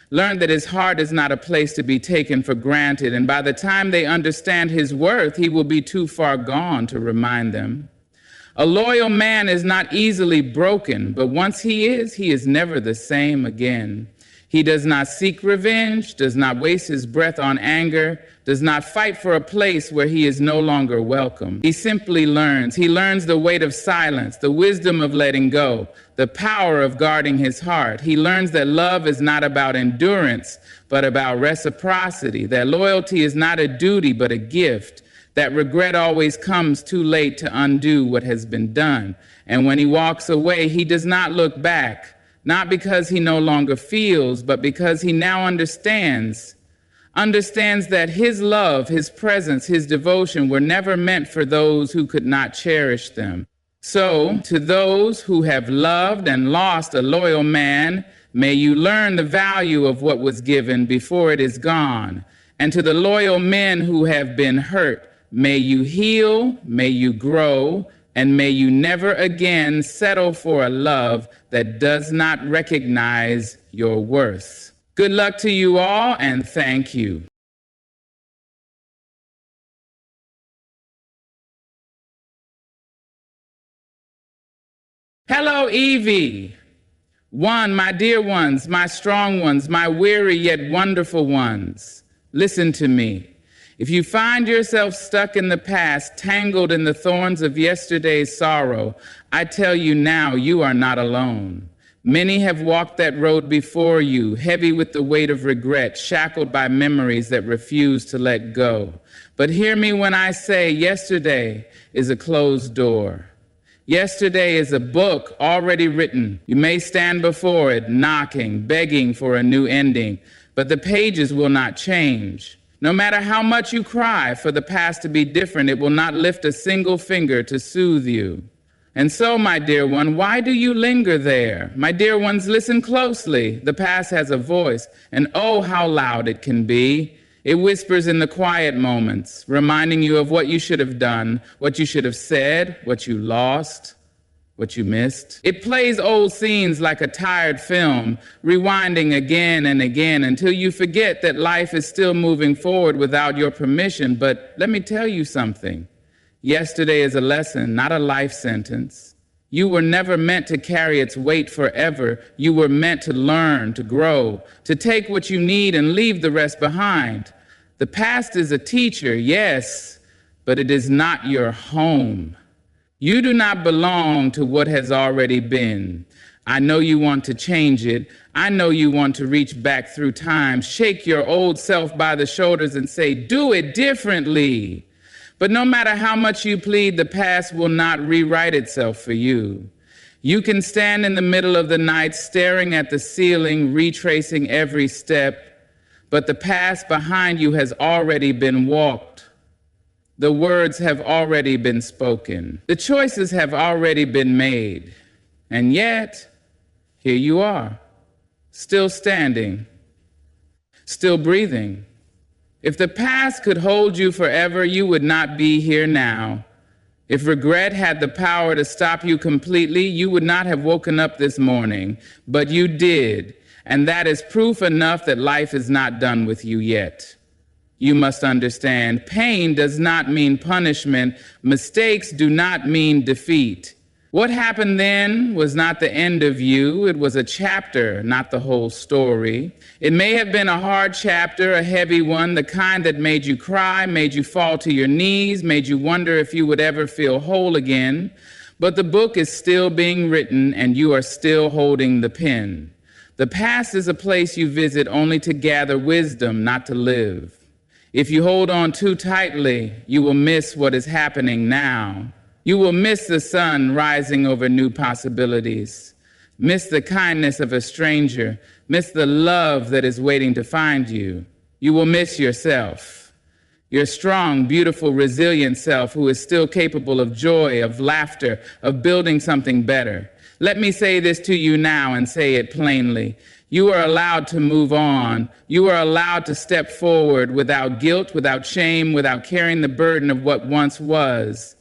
Learned that his heart is not a place to be taken for granted, and by the time they understand his worth, he will be too far gone to remind them. A loyal man is not easily broken, but once he is never the same again. He does not seek revenge, does not waste his breath on anger, does not fight for a place where he is no longer welcome. He simply learns. He learns the weight of silence, the wisdom of letting go, the power of guarding his heart. He learns that love is not about endurance, but about reciprocity, that loyalty is not a duty, but a gift, that regret always comes too late to undo what has been done. And when he walks away, he does not look back. Not because he no longer feels, but because he now understands that his love, his presence, his devotion were never meant for those who could not cherish them. So, to those who have loved and lost a loyal man, may you learn the value of what was given before it is gone. And to the loyal men who have been hurt, may you heal, may you grow, and may you never again settle for a love that does not recognize your worth. Good luck to you all, and thank you. Hello, Evie. One, my dear ones, my strong ones, my weary yet wonderful ones. Listen to me. If you find yourself stuck in the past, tangled in the thorns of yesterday's sorrow, I tell you now, you are not alone. Many have walked that road before you, heavy with the weight of regret, shackled by memories that refuse to let go. But hear me when I say yesterday is a closed door. Yesterday is a book already written. You may stand before it, knocking, begging for a new ending, but the pages will not change. No matter how much you cry for the past to be different, it will not lift a single finger to soothe you. And so, my dear one, why do you linger there? My dear ones, listen closely. The past has a voice, and oh, how loud it can be. It whispers in the quiet moments, reminding you of what you should have done, what you should have said, what you lost, what you missed. It plays old scenes like a tired film, rewinding again and again until you forget that life is still moving forward without your permission. But let me tell you something. Yesterday is a lesson, not a life sentence. You were never meant to carry its weight forever. You were meant to learn, to grow, to take what you need and leave the rest behind. The past is a teacher, yes, but it is not your home. You do not belong to what has already been. I know you want to change it. I know you want to reach back through time, shake your old self by the shoulders and say, do it differently. But no matter how much you plead, the past will not rewrite itself for you. You can stand in the middle of the night staring at the ceiling, retracing every step, but the past behind you has already been walked. The words have already been spoken. The choices have already been made. And yet, here you are, still standing, still breathing. If the past could hold you forever, you would not be here now. If regret had the power to stop you completely, you would not have woken up this morning, but you did, and that is proof enough that life is not done with you yet. You must understand, pain does not mean punishment. Mistakes do not mean defeat. What happened then was not the end of you. It was a chapter, not the whole story. It may have been a hard chapter, a heavy one, the kind that made you cry, made you fall to your knees, made you wonder if you would ever feel whole again. But the book is still being written, and you are still holding the pen. The past is a place you visit only to gather wisdom, not to live. If you hold on too tightly, you will miss what is happening now. You will miss the sun rising over new possibilities, miss the kindness of a stranger, miss the love that is waiting to find you. You will miss yourself, your strong, beautiful, resilient self who is still capable of joy, of laughter, of building something better. Let me say this to you now and say it plainly. You are allowed to move on. You are allowed to step forward without guilt, without shame, without carrying the burden of what once was.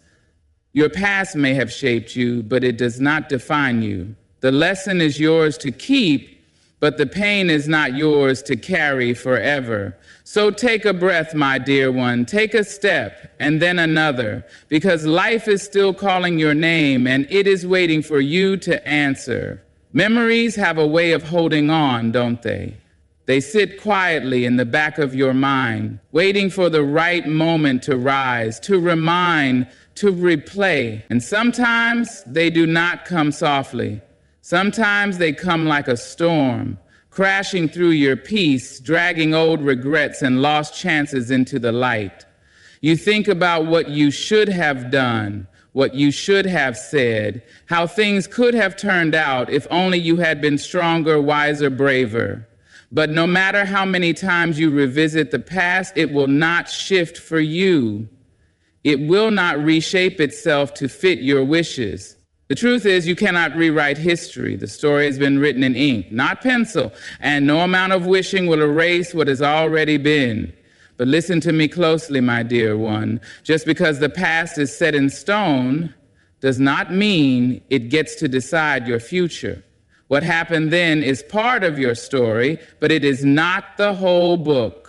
Your past may have shaped you, but it does not define you. The lesson is yours to keep, but the pain is not yours to carry forever. So take a breath, my dear one. Take a step and then another, because life is still calling your name and it is waiting for you to answer. Memories have a way of holding on, don't they? They sit quietly in the back of your mind, waiting for the right moment to rise, to remind, to replay. And sometimes they do not come softly. Sometimes they come like a storm, crashing through your peace, dragging old regrets and lost chances into the light. You think about what you should have done, what you should have said, how things could have turned out if only you had been stronger, wiser, braver. But no matter how many times you revisit the past, it will not shift for you. It will not reshape itself to fit your wishes. The truth is, you cannot rewrite history. The story has been written in ink, not pencil, and no amount of wishing will erase what has already been. But listen to me closely, my dear one. Just because the past is set in stone does not mean it gets to decide your future. What happened then is part of your story, but it is not the whole book.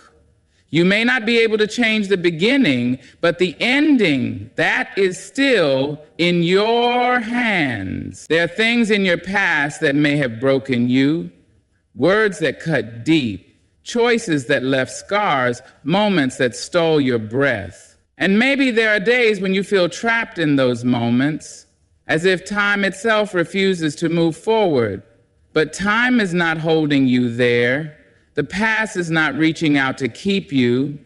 You may not be able to change the beginning, but the ending, that is still in your hands. There are things in your past that may have broken you, words that cut deep, choices that left scars, moments that stole your breath. And maybe there are days when you feel trapped in those moments, as if time itself refuses to move forward. But time is not holding you there. The past is not reaching out to keep you.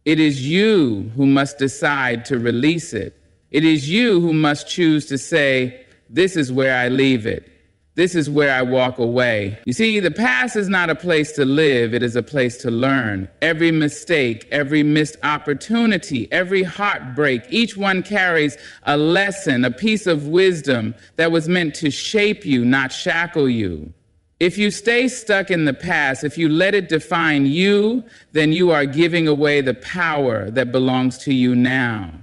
It is you who must decide to release it. It is you who must choose to say, this is where I leave it. This is where I walk away. You see, the past is not a place to live. It is a place to learn. Every mistake, every missed opportunity, every heartbreak, each one carries a lesson, a piece of wisdom that was meant to shape you, not shackle you. If you stay stuck in the past, if you let it define you, then you are giving away the power that belongs to you now.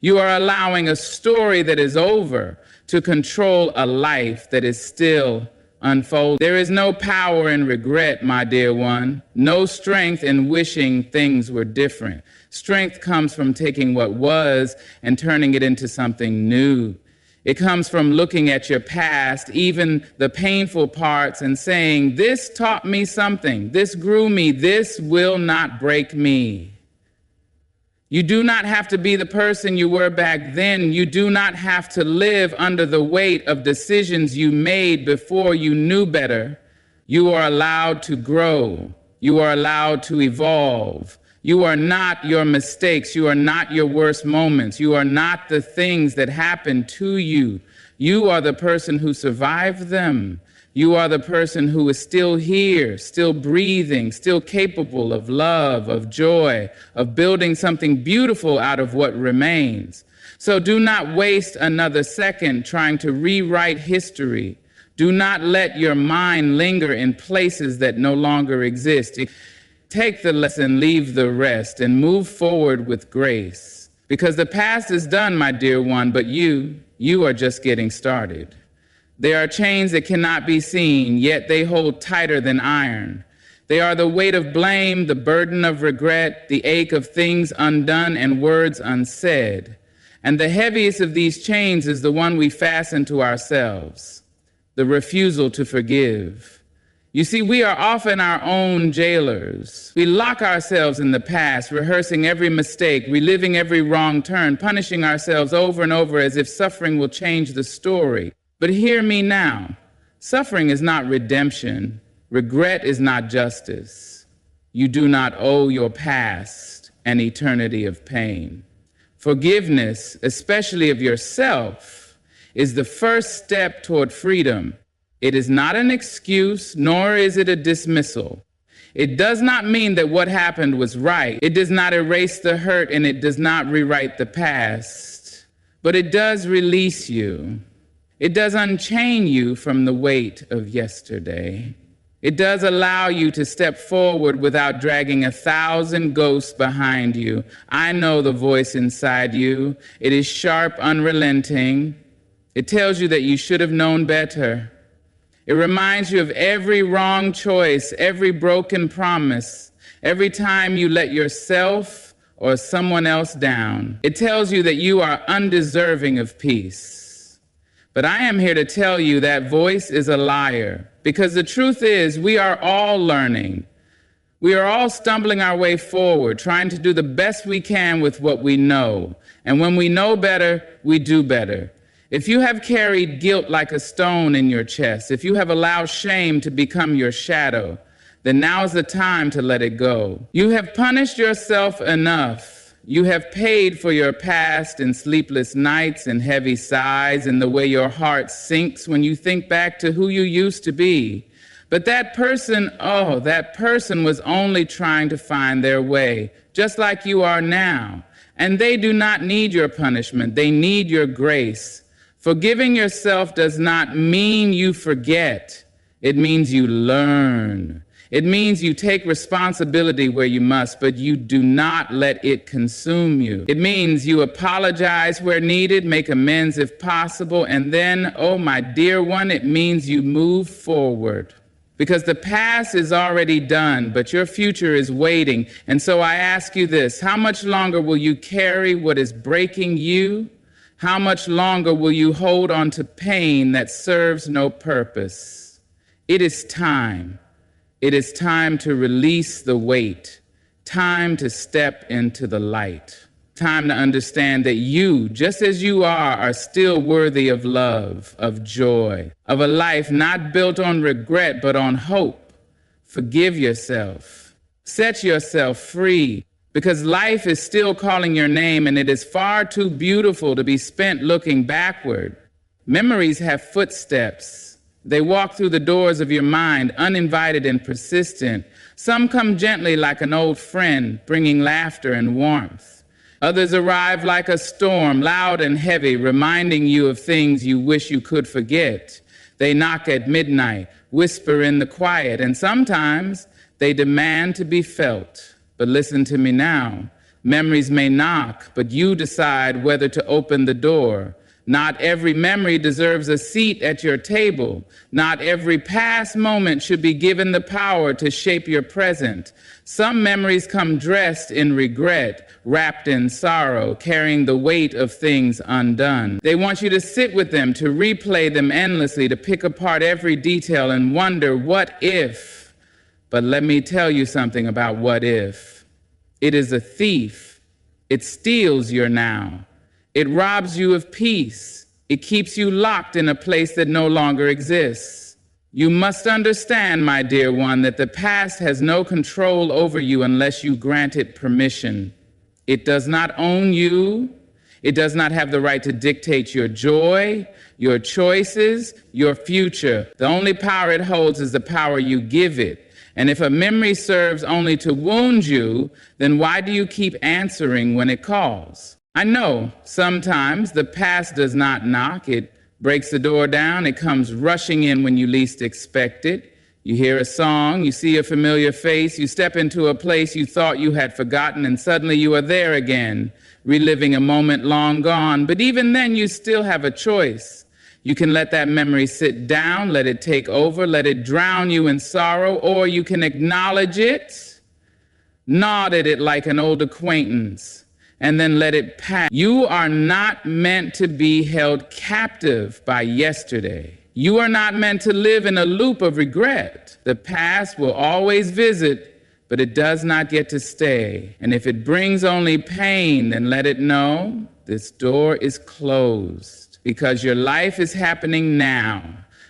You are allowing a story that is over to control a life that is still unfolding. There is no power in regret, my dear one. No strength in wishing things were different. Strength comes from taking what was and turning it into something new. It comes from looking at your past, even the painful parts, and saying, this taught me something, this grew me, this will not break me. You do not have to be the person you were back then. You do not have to live under the weight of decisions you made before you knew better. You are allowed to grow. You are allowed to evolve. You are not your mistakes. You are not your worst moments. You are not the things that happened to you. You are the person who survived them. You are the person who is still here, still breathing, still capable of love, of joy, of building something beautiful out of what remains. So do not waste another second trying to rewrite history. Do not let your mind linger in places that no longer exist. Take the lesson, leave the rest, and move forward with grace. Because the past is done, my dear one, but you are just getting started. There are chains that cannot be seen, yet they hold tighter than iron. They are the weight of blame, the burden of regret, the ache of things undone and words unsaid. And the heaviest of these chains is the one we fasten to ourselves, the refusal to forgive. You see, we are often our own jailers. We lock ourselves in the past, rehearsing every mistake, reliving every wrong turn, punishing ourselves over and over as if suffering will change the story. But hear me now. Suffering is not redemption. Regret is not justice. You do not owe your past an eternity of pain. Forgiveness, especially of yourself, is the first step toward freedom. It is not an excuse, nor is it a dismissal. It does not mean that what happened was right. It does not erase the hurt, and it does not rewrite the past. But it does release you. It does unchain you from the weight of yesterday. It does allow you to step forward without dragging 1,000 ghosts behind you. I know the voice inside you. It is sharp, unrelenting. It tells you that you should have known better. It reminds you of every wrong choice, every broken promise, every time you let yourself or someone else down. It tells you that you are undeserving of peace. But I am here to tell you that voice is a liar, because the truth is we are all learning. We are all stumbling our way forward, trying to do the best we can with what we know. And when we know better, we do better. If you have carried guilt like a stone in your chest, if you have allowed shame to become your shadow, then now is the time to let it go. You have punished yourself enough. You have paid for your past in sleepless nights and heavy sighs and the way your heart sinks when you think back to who you used to be. But that person was only trying to find their way, just like you are now. And they do not need your punishment. They need your grace. Forgiving yourself does not mean you forget. It means you learn. It means you take responsibility where you must, but you do not let it consume you. It means you apologize where needed, make amends if possible, and then, oh my dear one, it means you move forward. Because the past is already done, but your future is waiting. And so I ask you this, how much longer will you carry what is breaking you? How much longer will you hold on to pain that serves no purpose? It is time. It is time to release the weight. Time to step into the light. Time to understand that you, just as you are still worthy of love, of joy, of a life not built on regret but on hope. Forgive yourself. Set yourself free, because life is still calling your name, and it is far too beautiful to be spent looking backward. Memories have footsteps. They walk through the doors of your mind, uninvited and persistent. Some come gently like an old friend, bringing laughter and warmth. Others arrive like a storm, loud and heavy, reminding you of things you wish you could forget. They knock at midnight, whisper in the quiet, and sometimes they demand to be felt. But listen to me now. Memories may knock, but you decide whether to open the door. Not every memory deserves a seat at your table. Not every past moment should be given the power to shape your present. Some memories come dressed in regret, wrapped in sorrow, carrying the weight of things undone. They want you to sit with them, to replay them endlessly, to pick apart every detail and wonder, what if? But let me tell you something about what if. It is a thief. It steals your now. It robs you of peace. It keeps you locked in a place that no longer exists. You must understand, my dear one, that the past has no control over you unless you grant it permission. It does not own you. It does not have the right to dictate your joy, your choices, your future. The only power it holds is the power you give it. And if a memory serves only to wound you, then why do you keep answering when it calls? I know sometimes the past does not knock. It breaks the door down. It comes rushing in when you least expect it. You hear a song, you see a familiar face, you step into a place you thought you had forgotten, and suddenly you are there again, reliving a moment long gone. But even then, you still have a choice. You can let that memory sit down, let it take over, let it drown you in sorrow, or you can acknowledge it, nod at it like an old acquaintance, and then let it pass. You are not meant to be held captive by yesterday. You are not meant to live in a loop of regret. The past will always visit, but it does not get to stay. And if it brings only pain, then let it know this door is closed. Because your life is happening now,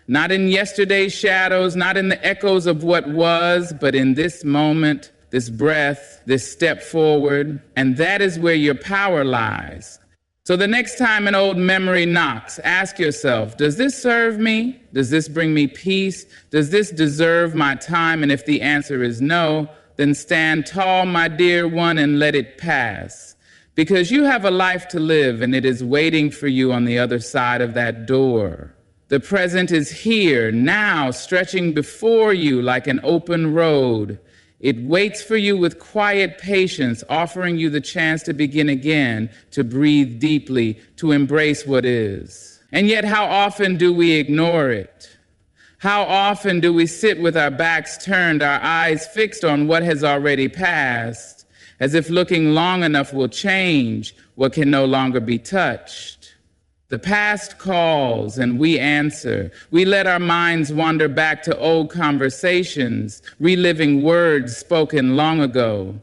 not in yesterday's shadows, not in the echoes of what was, but in this moment, this breath, this step forward, and that is where your power lies. So the next time an old memory knocks, ask yourself, does this serve me? Does this bring me peace? Does this deserve my time? And if the answer is no, then stand tall, my dear one, and let it pass. Because you have a life to live, and it is waiting for you on the other side of that door. The present is here, now, stretching before you like an open road. It waits for you with quiet patience, offering you the chance to begin again, to breathe deeply, to embrace what is. And yet, how often do we ignore it? How often do we sit with our backs turned, our eyes fixed on what has already passed? As if looking long enough will change what can no longer be touched. The past calls and we answer. We let our minds wander back to old conversations, reliving words spoken long ago.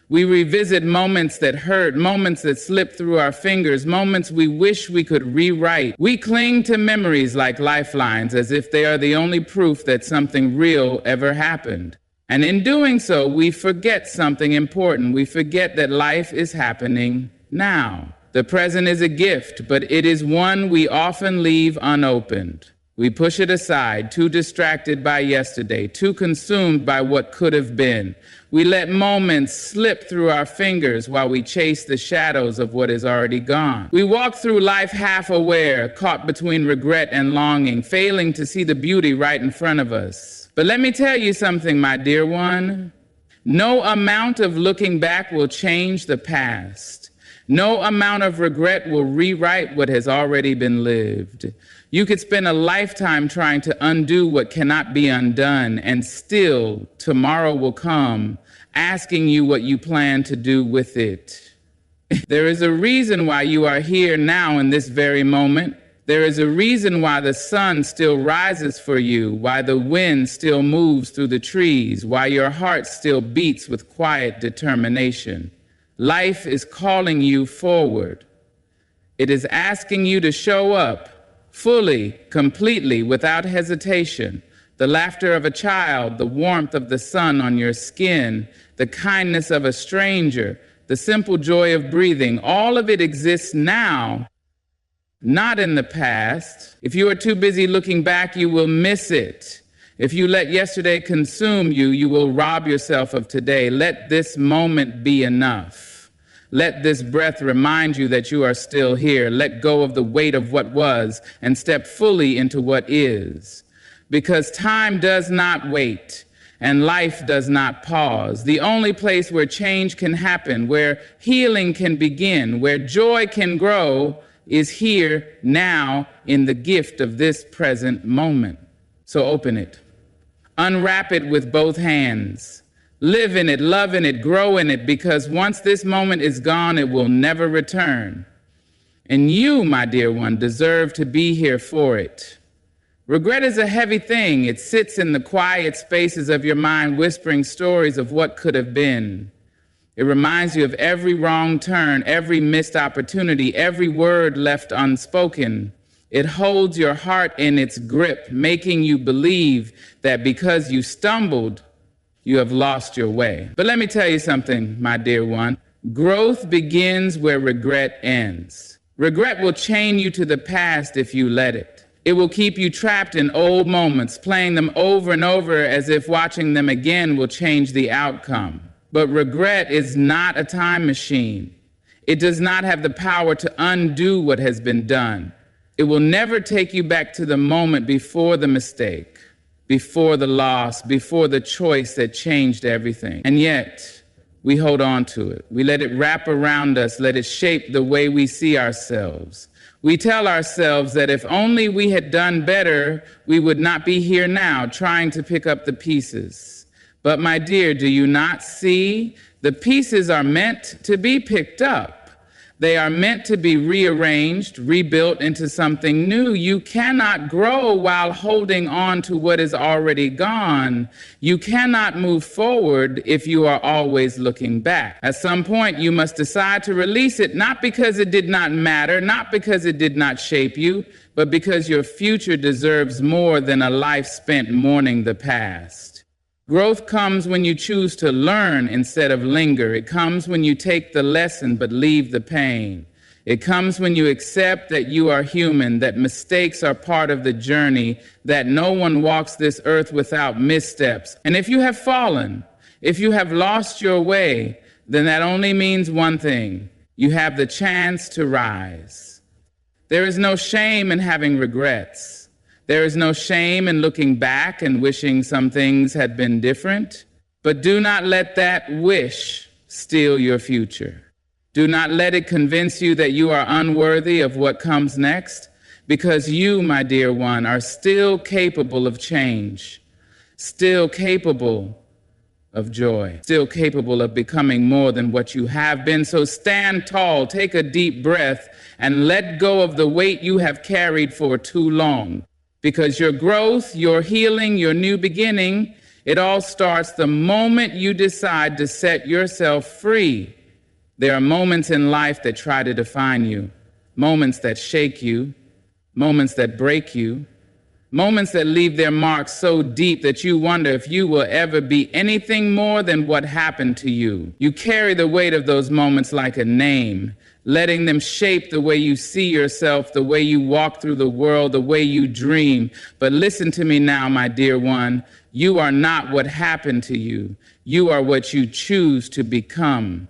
We revisit moments that hurt, moments that slip through our fingers, moments we wish we could rewrite. We cling to memories like lifelines, as if they are the only proof that something real ever happened. And in doing so, we forget something important. We forget that life is happening now. The present is a gift, but it is one we often leave unopened. We push it aside, too distracted by yesterday, too consumed by what could have been. We let moments slip through our fingers while we chase the shadows of what is already gone. We walk through life half aware, caught between regret and longing, failing to see the beauty right in front of us. But let me tell you something, my dear one. No amount of looking back will change the past. No amount of regret will rewrite what has already been lived. You could spend a lifetime trying to undo what cannot be undone, and still tomorrow will come asking you what you plan to do with it. There is a reason why you are here now in this very moment. There is a reason why the sun still rises for you, why the wind still moves through the trees, why your heart still beats with quiet determination. Life is calling you forward. It is asking you to show up fully, completely, without hesitation. The laughter of a child, the warmth of the sun on your skin, the kindness of a stranger, the simple joy of breathing, all of it exists now, not in the past. If you are too busy looking back, you will miss it. If you let yesterday consume you, you will rob yourself of today. Let this moment be enough. Let this breath remind you that you are still here. Let go of the weight of what was and step fully into what is. Because time does not wait and life does not pause. The only place where change can happen, where healing can begin, where joy can grow is here, now, in the gift of this present moment. So open it. Unwrap it with both hands. Live in it, love in it, grow in it, because once this moment is gone, it will never return. And you, my dear one, deserve to be here for it. Regret is a heavy thing. It sits in the quiet spaces of your mind, whispering stories of what could have been. It reminds you of every wrong turn, every missed opportunity, every word left unspoken. It holds your heart in its grip, making you believe that because you stumbled, you have lost your way. But let me tell you something, my dear one. Growth begins where regret ends. Regret will chain you to the past if you let it. It will keep you trapped in old moments, playing them over and over as if watching them again will change the outcome. But regret is not a time machine. It does not have the power to undo what has been done. It will never take you back to the moment before the mistake, before the loss, before the choice that changed everything. And yet, we hold on to it. We let it wrap around us, let it shape the way we see ourselves. We tell ourselves that if only we had done better, we would not be here now trying to pick up the pieces. But my dear, do you not see? The pieces are meant to be picked up. They are meant to be rearranged, rebuilt into something new. You cannot grow while holding on to what is already gone. You cannot move forward if you are always looking back. At some point, you must decide to release it, not because it did not matter, not because it did not shape you, but because your future deserves more than a life spent mourning the past. Growth comes when you choose to learn instead of linger. It comes when you take the lesson but leave the pain. It comes when you accept that you are human, that mistakes are part of the journey, that no one walks this earth without missteps. And if you have fallen, if you have lost your way, then that only means one thing. You have the chance to rise. There is no shame in having regrets. There is no shame in looking back and wishing some things had been different, but do not let that wish steal your future. Do not let it convince you that you are unworthy of what comes next, because you, my dear one, are still capable of change, still capable of joy, still capable of becoming more than what you have been. So stand tall, take a deep breath, and let go of the weight you have carried for too long. Because your growth, your healing, your new beginning, it all starts the moment you decide to set yourself free. There are moments in life that try to define you, moments that shake you, moments that break you, moments that leave their mark so deep that you wonder if you will ever be anything more than what happened to you. You carry the weight of those moments like a name, letting them shape the way you see yourself, the way you walk through the world, the way you dream. But listen to me now, my dear one. You are not what happened to you. You are what you choose to become.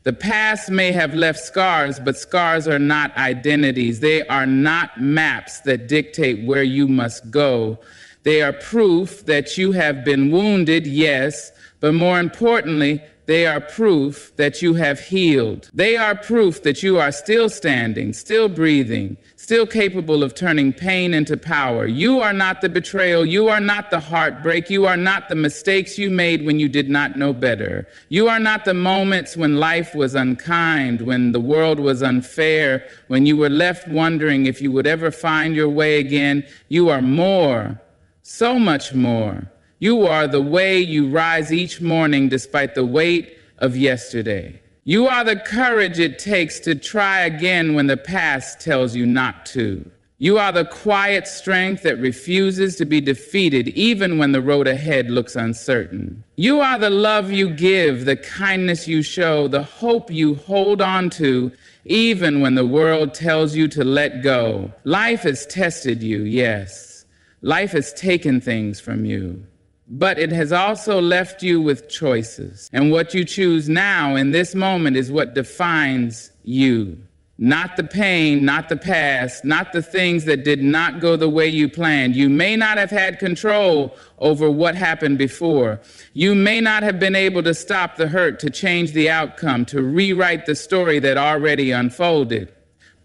The past may have left scars, but scars are not identities. They are not maps that dictate where you must go. They are proof that you have been wounded, yes, but more importantly, they are proof that you have healed. They are proof that you are still standing, still breathing, still capable of turning pain into power. You are not the betrayal. You are not the heartbreak. You are not the mistakes you made when you did not know better. You are not the moments when life was unkind, when the world was unfair, when you were left wondering if you would ever find your way again. You are more, so much more. You are the way you rise each morning despite the weight of yesterday. You are the courage it takes to try again when the past tells you not to. You are the quiet strength that refuses to be defeated even when the road ahead looks uncertain. You are the love you give, the kindness you show, the hope you hold on to even when the world tells you to let go. Life has tested you, yes. Life has taken things from you. But it has also left you with choices. And what you choose now in this moment is what defines you. Not the pain, not the past, not the things that did not go the way you planned. You may not have had control over what happened before. You may not have been able to stop the hurt, to change the outcome, to rewrite the story that already unfolded.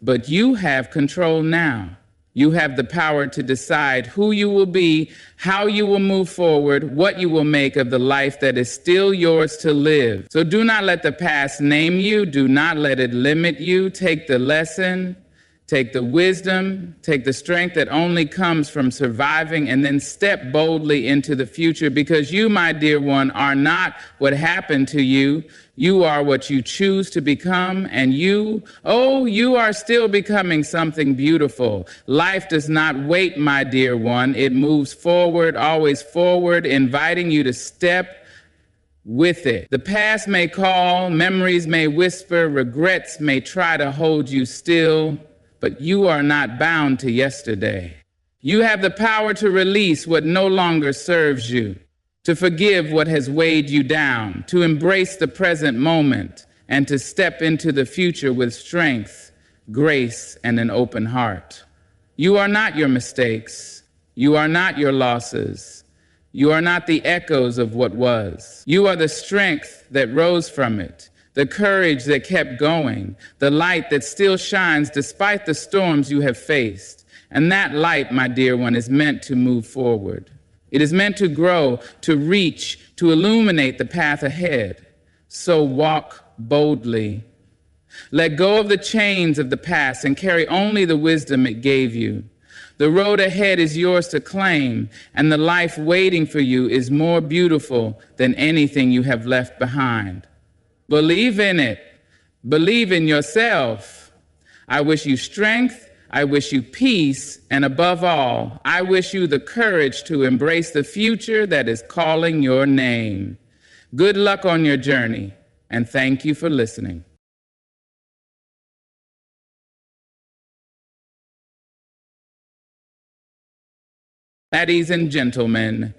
But you have control now. You have the power to decide who you will be, how you will move forward, what you will make of the life that is still yours to live. So do not let the past name you. Do not let it limit you. Take the lesson, take the wisdom, take the strength that only comes from surviving, and then step boldly into the future, because you, my dear one, are not what happened to you. You are what you choose to become, and you are still becoming something beautiful. Life does not wait, my dear one. It moves forward, always forward, inviting you to step with it. The past may call, memories may whisper, regrets may try to hold you still, but you are not bound to yesterday. You have the power to release what no longer serves you, to forgive what has weighed you down, to embrace the present moment, and to step into the future with strength, grace, and an open heart. You are not your mistakes. You are not your losses. You are not the echoes of what was. You are the strength that rose from it, the courage that kept going, the light that still shines despite the storms you have faced. And that light, my dear one, is meant to move forward. It is meant to grow, to reach, to illuminate the path ahead. So walk boldly. Let go of the chains of the past and carry only the wisdom it gave you. The road ahead is yours to claim, and the life waiting for you is more beautiful than anything you have left behind. Believe in it. Believe in yourself. I wish you strength. I wish you peace, and above all, I wish you the courage to embrace the future that is calling your name. Good luck on your journey, and thank you for listening. Ladies and gentlemen,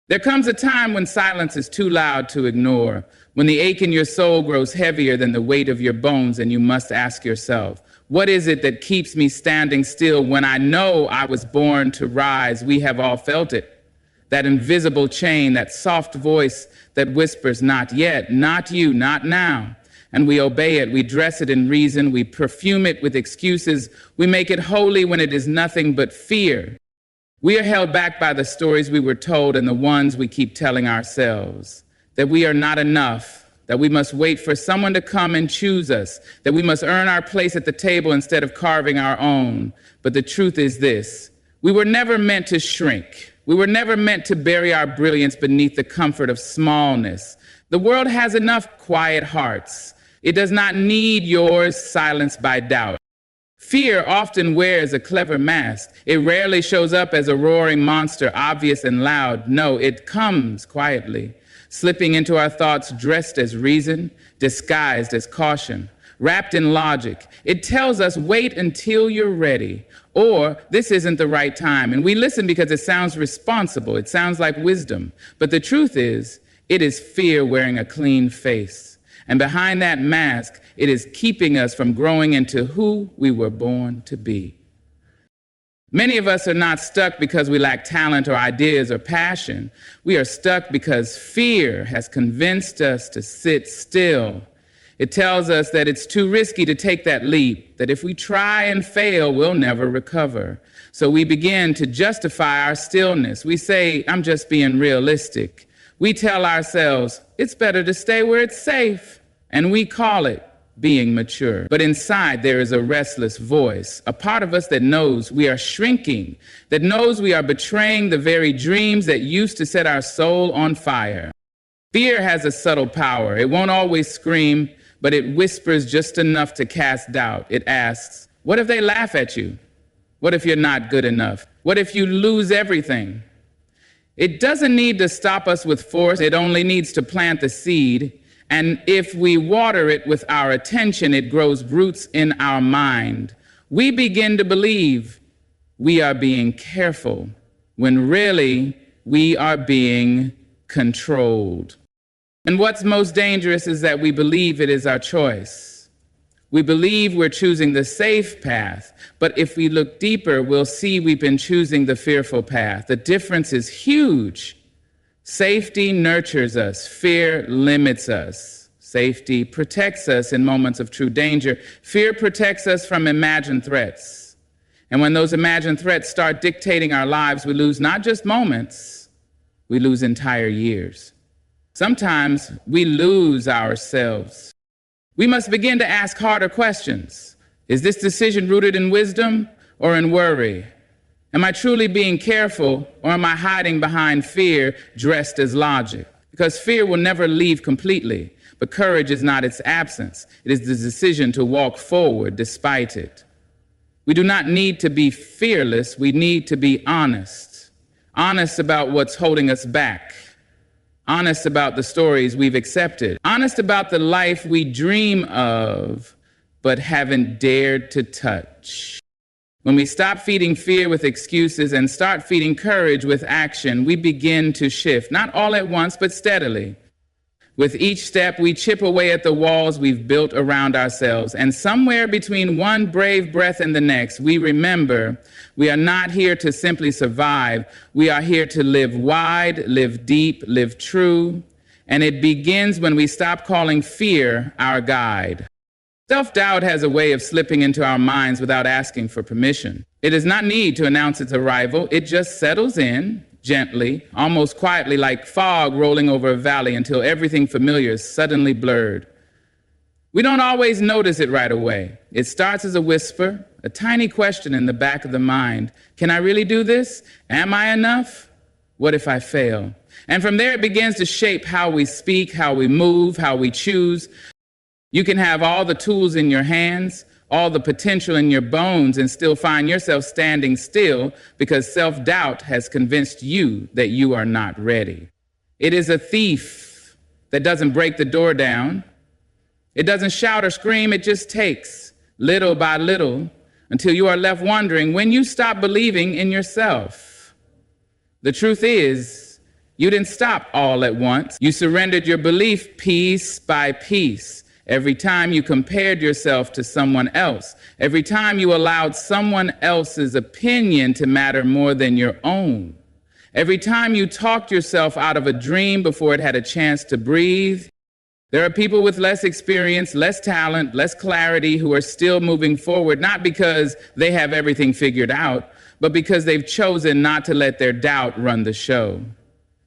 there comes a time when silence is too loud to ignore, when the ache in your soul grows heavier than the weight of your bones, and you must ask yourself, what is it that keeps me standing still when I know I was born to rise? We have all felt it. That invisible chain, that soft voice that whispers, not yet, not you, not now. And we obey it, we dress it in reason, we perfume it with excuses, we make it holy when it is nothing but fear. We are held back by the stories we were told and the ones we keep telling ourselves, that we are not enough, that we must wait for someone to come and choose us, that we must earn our place at the table instead of carving our own. But the truth is this: we were never meant to shrink. We were never meant to bury our brilliance beneath the comfort of smallness. The world has enough quiet hearts. It does not need yours silenced by doubt. Fear often wears a clever mask. It rarely shows up as a roaring monster, obvious and loud. No, it comes quietly, slipping into our thoughts dressed as reason, disguised as caution, wrapped in logic. It tells us, wait until you're ready, or this isn't the right time. And we listen because it sounds responsible. It sounds like wisdom. But the truth is, it is fear wearing a clean face. And behind that mask, it is keeping us from growing into who we were born to be. Many of us are not stuck because we lack talent or ideas or passion. We are stuck because fear has convinced us to sit still. It tells us that it's too risky to take that leap, that if we try and fail, we'll never recover. So we begin to justify our stillness. We say, I'm just being realistic. We tell ourselves, it's better to stay where it's safe. And we call it being mature. But inside there is a restless voice, a part of us that knows we are shrinking, that knows we are betraying the very dreams that used to set our soul on fire. Fear has a subtle power. It won't always scream, but it whispers just enough to cast doubt. It asks, what if they laugh at you? What if you're not good enough? What if you lose everything? It doesn't need to stop us with force. It only needs to plant the seed. And if we water it with our attention, it grows roots in our mind. We begin to believe we are being careful when really we are being controlled. And what's most dangerous is that we believe it is our choice. We believe we're choosing the safe path, but if we look deeper, we'll see we've been choosing the fearful path. The difference is huge. Safety nurtures us. Fear limits us. Safety protects us in moments of true danger. Fear protects us from imagined threats. And when those imagined threats start dictating our lives, we lose not just moments, we lose entire years. Sometimes we lose ourselves. We must begin to ask harder questions. Is this decision rooted in wisdom or in worry? Am I truly being careful, or am I hiding behind fear dressed as logic? Because fear will never leave completely, but courage is not its absence. It is the decision to walk forward despite it. We do not need to be fearless. We need to be honest. Honest about what's holding us back. Honest about the stories we've accepted. Honest about the life we dream of but haven't dared to touch. When we stop feeding fear with excuses and start feeding courage with action, we begin to shift, not all at once, but steadily. With each step, we chip away at the walls we've built around ourselves. And somewhere between one brave breath and the next, we remember we are not here to simply survive. We are here to live wide, live deep, live true. And it begins when we stop calling fear our guide. Self-doubt has a way of slipping into our minds without asking for permission. It does not need to announce its arrival. It just settles in gently, almost quietly, like fog rolling over a valley until everything familiar is suddenly blurred. We don't always notice it right away. It starts as a whisper, a tiny question in the back of the mind. Can I really do this? Am I enough? What if I fail? And from there it begins to shape how we speak, how we move, how we choose. You can have all the tools in your hands, all the potential in your bones, and still find yourself standing still because self-doubt has convinced you that you are not ready. It is a thief that doesn't break the door down. It doesn't shout or scream. It just takes little by little until you are left wondering when you stop believing in yourself. The truth is, you didn't stop all at once. You surrendered your belief piece by piece. Every time you compared yourself to someone else, every time you allowed someone else's opinion to matter more than your own, every time you talked yourself out of a dream before it had a chance to breathe. There are people with less experience, less talent, less clarity who are still moving forward, not because they have everything figured out, but because they've chosen not to let their doubt run the show.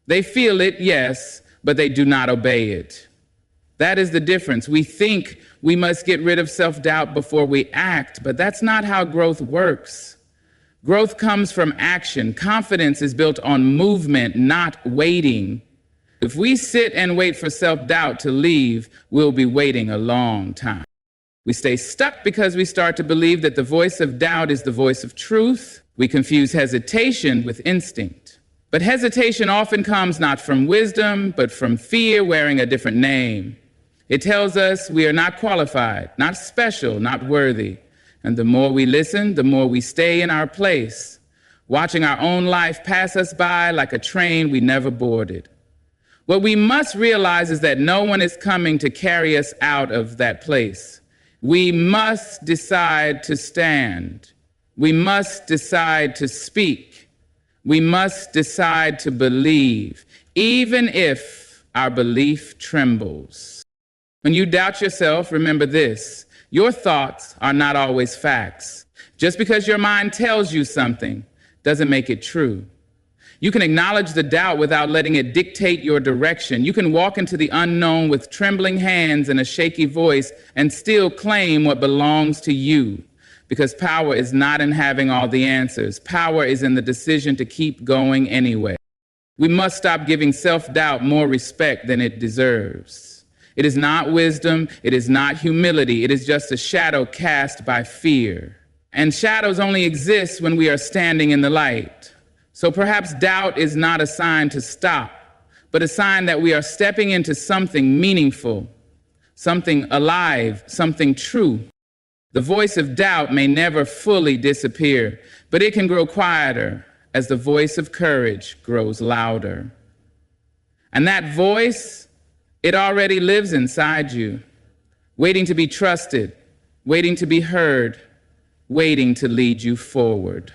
They feel it, yes, but they do not obey it. That is the difference. We think we must get rid of self-doubt before we act, but that's not how growth works. Growth comes from action. Confidence is built on movement, not waiting. If we sit and wait for self-doubt to leave, we'll be waiting a long time. We stay stuck because we start to believe that the voice of doubt is the voice of truth. We confuse hesitation with instinct. But hesitation often comes not from wisdom, but from fear wearing a different name. It tells us we are not qualified, not special, not worthy. And the more we listen, the more we stay in our place, watching our own life pass us by like a train we never boarded. What we must realize is that no one is coming to carry us out of that place. We must decide to stand. We must decide to speak. We must decide to believe, even if our belief trembles. When you doubt yourself, remember this: your thoughts are not always facts. Just because your mind tells you something doesn't make it true. You can acknowledge the doubt without letting it dictate your direction. You can walk into the unknown with trembling hands and a shaky voice and still claim what belongs to you. Because power is not in having all the answers. Power is in the decision to keep going anyway. We must stop giving self-doubt more respect than it deserves. It is not wisdom. It is not humility. It is just a shadow cast by fear. And shadows only exist when we are standing in the light. So perhaps doubt is not a sign to stop, but a sign that we are stepping into something meaningful, something alive, something true. The voice of doubt may never fully disappear, but it can grow quieter as the voice of courage grows louder. And that voice, it already lives inside you, waiting to be trusted, waiting to be heard, waiting to lead you forward.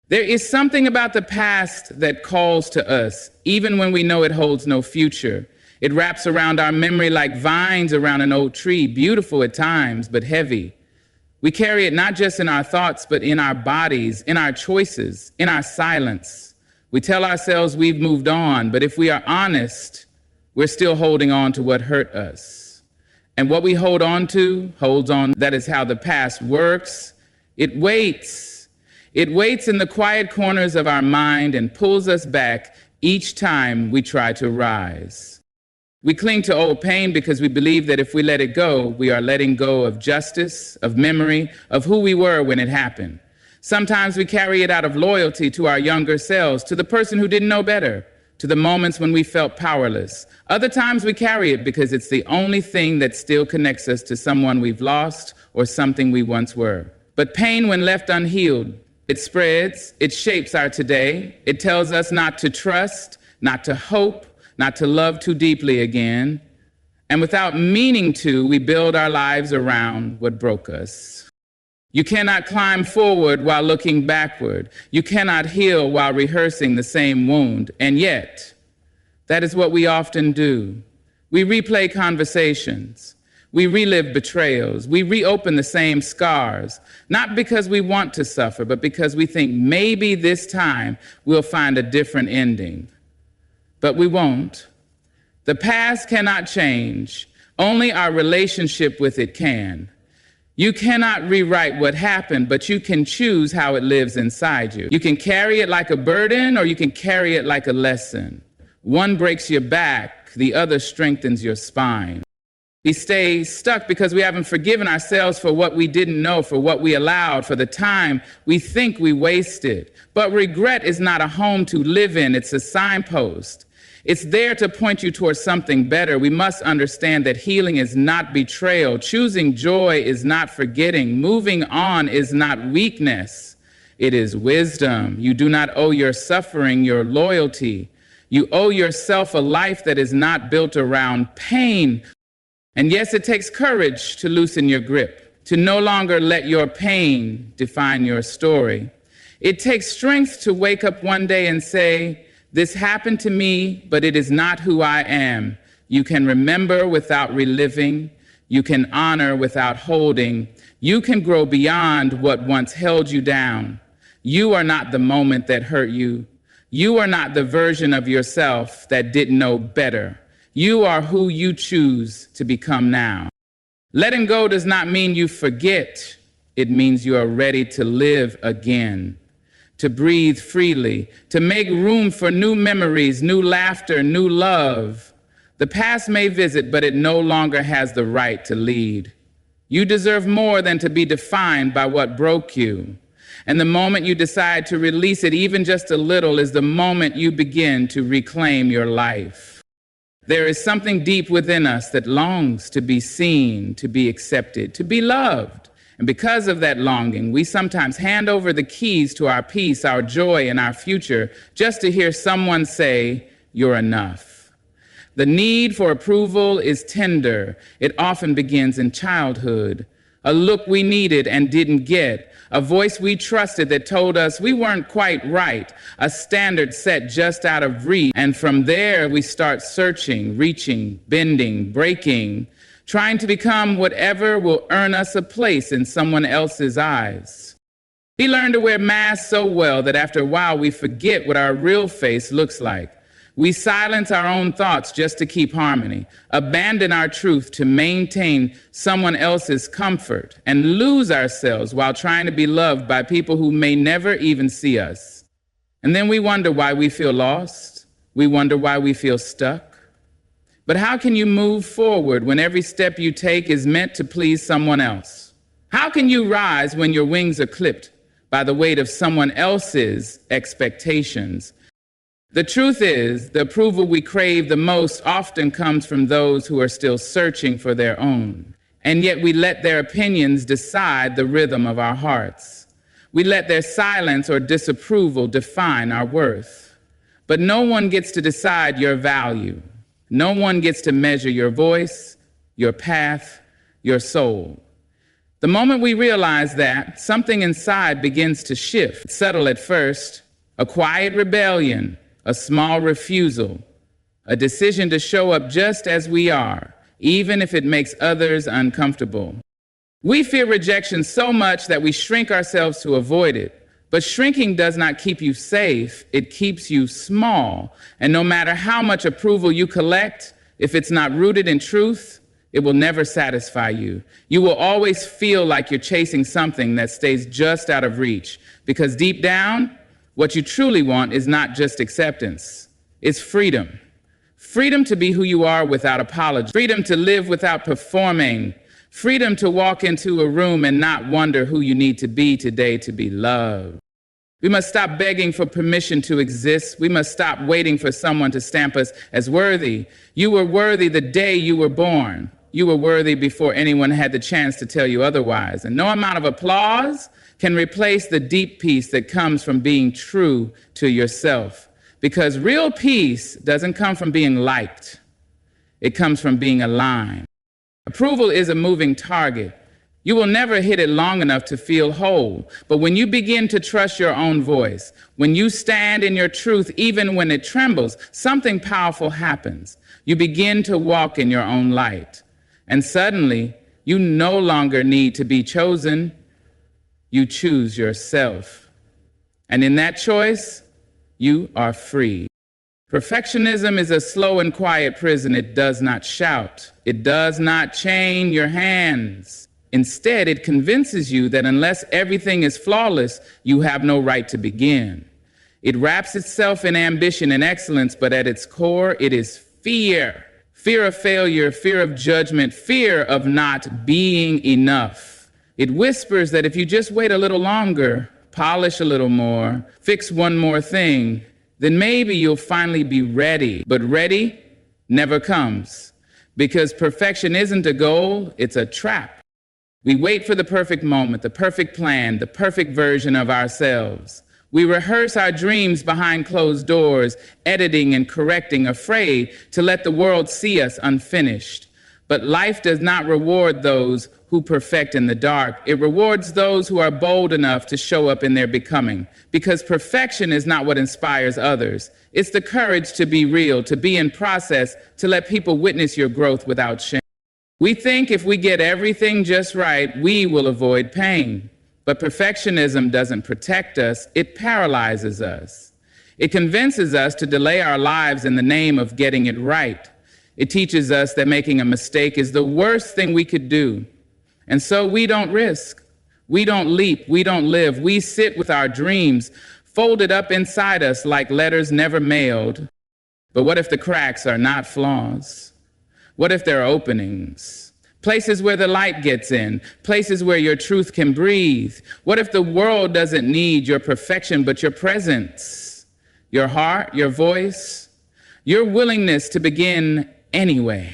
There is something about the past that calls to us, even when we know it holds no future. It wraps around our memory like vines around an old tree, beautiful at times, but heavy. We carry it not just in our thoughts, but in our bodies, in our choices, in our silence. We tell ourselves we've moved on, but if we are honest, we're still holding on to what hurt us. And what we hold on to holds on. That is how the past works. It waits. It waits in the quiet corners of our mind and pulls us back each time we try to rise. We cling to old pain because we believe that if we let it go, we are letting go of justice, of memory, of who we were when it happened. Sometimes we carry it out of loyalty to our younger selves, to the person who didn't know better, to the moments when we felt powerless. Other times we carry it because it's the only thing that still connects us to someone we've lost or something we once were. But pain, when left unhealed, it spreads, it shapes our today. It tells us not to trust, not to hope, not to love too deeply again. And without meaning to, we build our lives around what broke us. You cannot climb forward while looking backward. You cannot heal while rehearsing the same wound. And yet, that is what we often do. We replay conversations. We relive betrayals. We reopen the same scars, not because we want to suffer, but because we think maybe this time we'll find a different ending. But we won't. The past cannot change. Only our relationship with it can. You cannot rewrite what happened, but you can choose how it lives inside you. You can carry it like a burden, or you can carry it like a lesson. One breaks your back, the other strengthens your spine. We stay stuck because we haven't forgiven ourselves for what we didn't know, for what we allowed, for the time we think we wasted. But regret is not a home to live in, it's a signpost. It's there to point you towards something better. We must understand that healing is not betrayal. Choosing joy is not forgetting. Moving on is not weakness. It is wisdom. You do not owe your suffering your loyalty. You owe yourself a life that is not built around pain. And yes, it takes courage to loosen your grip, to no longer let your pain define your story. It takes strength to wake up one day and say, "This happened to me, but it is not who I am." You can remember without reliving. You can honor without holding. You can grow beyond what once held you down. You are not the moment that hurt you. You are not the version of yourself that didn't know better. You are who you choose to become now. Letting go does not mean you forget. It means you are ready to live again, to breathe freely, to make room for new memories, new laughter, new love. The past may visit, but it no longer has the right to lead. You deserve more than to be defined by what broke you. And the moment you decide to release it, even just a little, is the moment you begin to reclaim your life. There is something deep within us that longs to be seen, to be accepted, to be loved. And because of that longing, we sometimes hand over the keys to our peace, our joy, and our future just to hear someone say, "You're enough." The need for approval is tender. It often begins in childhood. A look we needed and didn't get. A voice we trusted that told us we weren't quite right. A standard set just out of reach. And from there, we start searching, reaching, bending, breaking, trying to become whatever will earn us a place in someone else's eyes. We learn to wear masks so well that after a while, we forget what our real face looks like. We silence our own thoughts just to keep harmony, abandon our truth to maintain someone else's comfort, and lose ourselves while trying to be loved by people who may never even see us. And then we wonder why we feel lost. We wonder why we feel stuck. But how can you move forward when every step you take is meant to please someone else? How can you rise when your wings are clipped by the weight of someone else's expectations? The truth is, the approval we crave the most often comes from those who are still searching for their own. And yet we let their opinions decide the rhythm of our hearts. We let their silence or disapproval define our worth. But no one gets to decide your value. No one gets to measure your voice, your path, your soul. The moment we realize that, something inside begins to shift. Subtle at first, a quiet rebellion, a small refusal, a decision to show up just as we are, even if it makes others uncomfortable. We fear rejection so much that we shrink ourselves to avoid it. But shrinking does not keep you safe, it keeps you small. And no matter how much approval you collect, if it's not rooted in truth, it will never satisfy you. You will always feel like you're chasing something that stays just out of reach. Because deep down, what you truly want is not just acceptance, it's freedom. Freedom to be who you are without apology. Freedom to live without performing. Freedom to walk into a room and not wonder who you need to be today to be loved. We must stop begging for permission to exist. We must stop waiting for someone to stamp us as worthy. You were worthy the day you were born. You were worthy before anyone had the chance to tell you otherwise. And no amount of applause can replace the deep peace that comes from being true to yourself. Because real peace doesn't come from being liked. It comes from being aligned. Approval is a moving target. You will never hit it long enough to feel whole. But when you begin to trust your own voice, when you stand in your truth, even when it trembles, something powerful happens. You begin to walk in your own light. And suddenly, you no longer need to be chosen. You choose yourself. And in that choice, you are free. Perfectionism is a slow and quiet prison. It does not shout. It does not chain your hands. Instead, it convinces you that unless everything is flawless, you have no right to begin. It wraps itself in ambition and excellence, but at its core, it is fear. Fear of failure, fear of judgment, fear of not being enough. It whispers that if you just wait a little longer, polish a little more, fix one more thing, then maybe you'll finally be ready. But ready never comes, because perfection isn't a goal, it's a trap. We wait for the perfect moment, the perfect plan, the perfect version of ourselves. We rehearse our dreams behind closed doors, editing and correcting, afraid to let the world see us unfinished. But life does not reward those who perfect in the dark. It rewards those who are bold enough to show up in their becoming. Because perfection is not what inspires others. It's the courage to be real, to be in process, to let people witness your growth without shame. We think if we get everything just right, we will avoid pain. But perfectionism doesn't protect us, it paralyzes us. It convinces us to delay our lives in the name of getting it right. It teaches us that making a mistake is the worst thing we could do. And so we don't risk, we don't leap, we don't live. We sit with our dreams folded up inside us like letters never mailed. But what if the cracks are not flaws? What if there are openings? Places where the light gets in, places where your truth can breathe. What if the world doesn't need your perfection, but your presence, your heart, your voice, your willingness to begin anyway?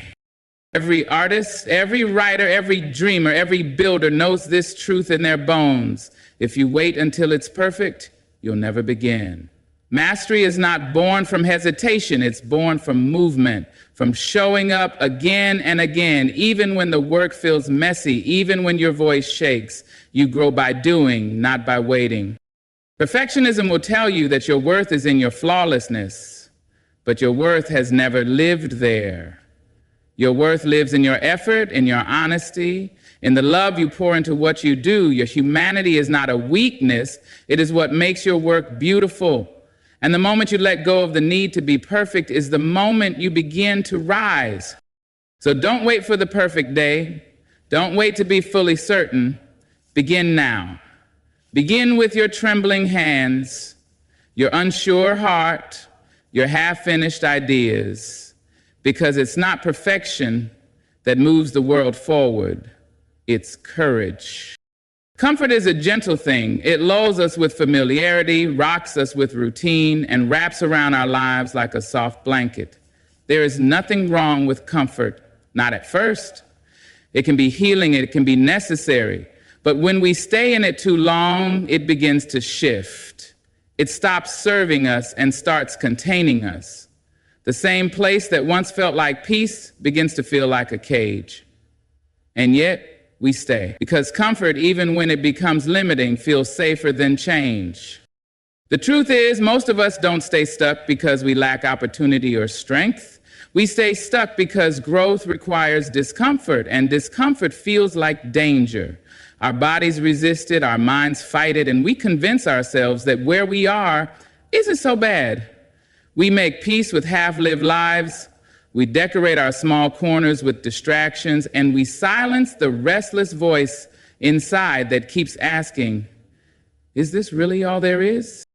Every artist, every writer, every dreamer, every builder knows this truth in their bones. If you wait until it's perfect, you'll never begin. Mastery is not born from hesitation, it's born from movement, from showing up again and again, even when the work feels messy, even when your voice shakes. You grow by doing, not by waiting. Perfectionism will tell you that your worth is in your flawlessness, but your worth has never lived there. Your worth lives in your effort, in your honesty, in the love you pour into what you do. Your humanity is not a weakness, it is what makes your work beautiful. And the moment you let go of the need to be perfect is the moment you begin to rise. So don't wait for the perfect day. Don't wait to be fully certain. Begin now. Begin with your trembling hands, your unsure heart, your half-finished ideas. because it's not perfection that moves the world forward, it's courage. Comfort is a gentle thing. It lulls us with familiarity, rocks us with routine, and wraps around our lives like a soft blanket. There is nothing wrong with comfort, not at first. It can be healing, it can be necessary. But when we stay in it too long, it begins to shift. It stops serving us and starts containing us. The same place that once felt like peace begins to feel like a cage. And yet, we stay. Because comfort, even when it becomes limiting, feels safer than change. The truth is, most of us don't stay stuck because we lack opportunity or strength. We stay stuck because growth requires discomfort, and discomfort feels like danger. Our bodies resist it, our minds fight it, and we convince ourselves that where we are isn't so bad. We make peace with half-lived lives. We decorate our small corners with distractions, and we silence the restless voice inside that keeps asking, is this really all there is?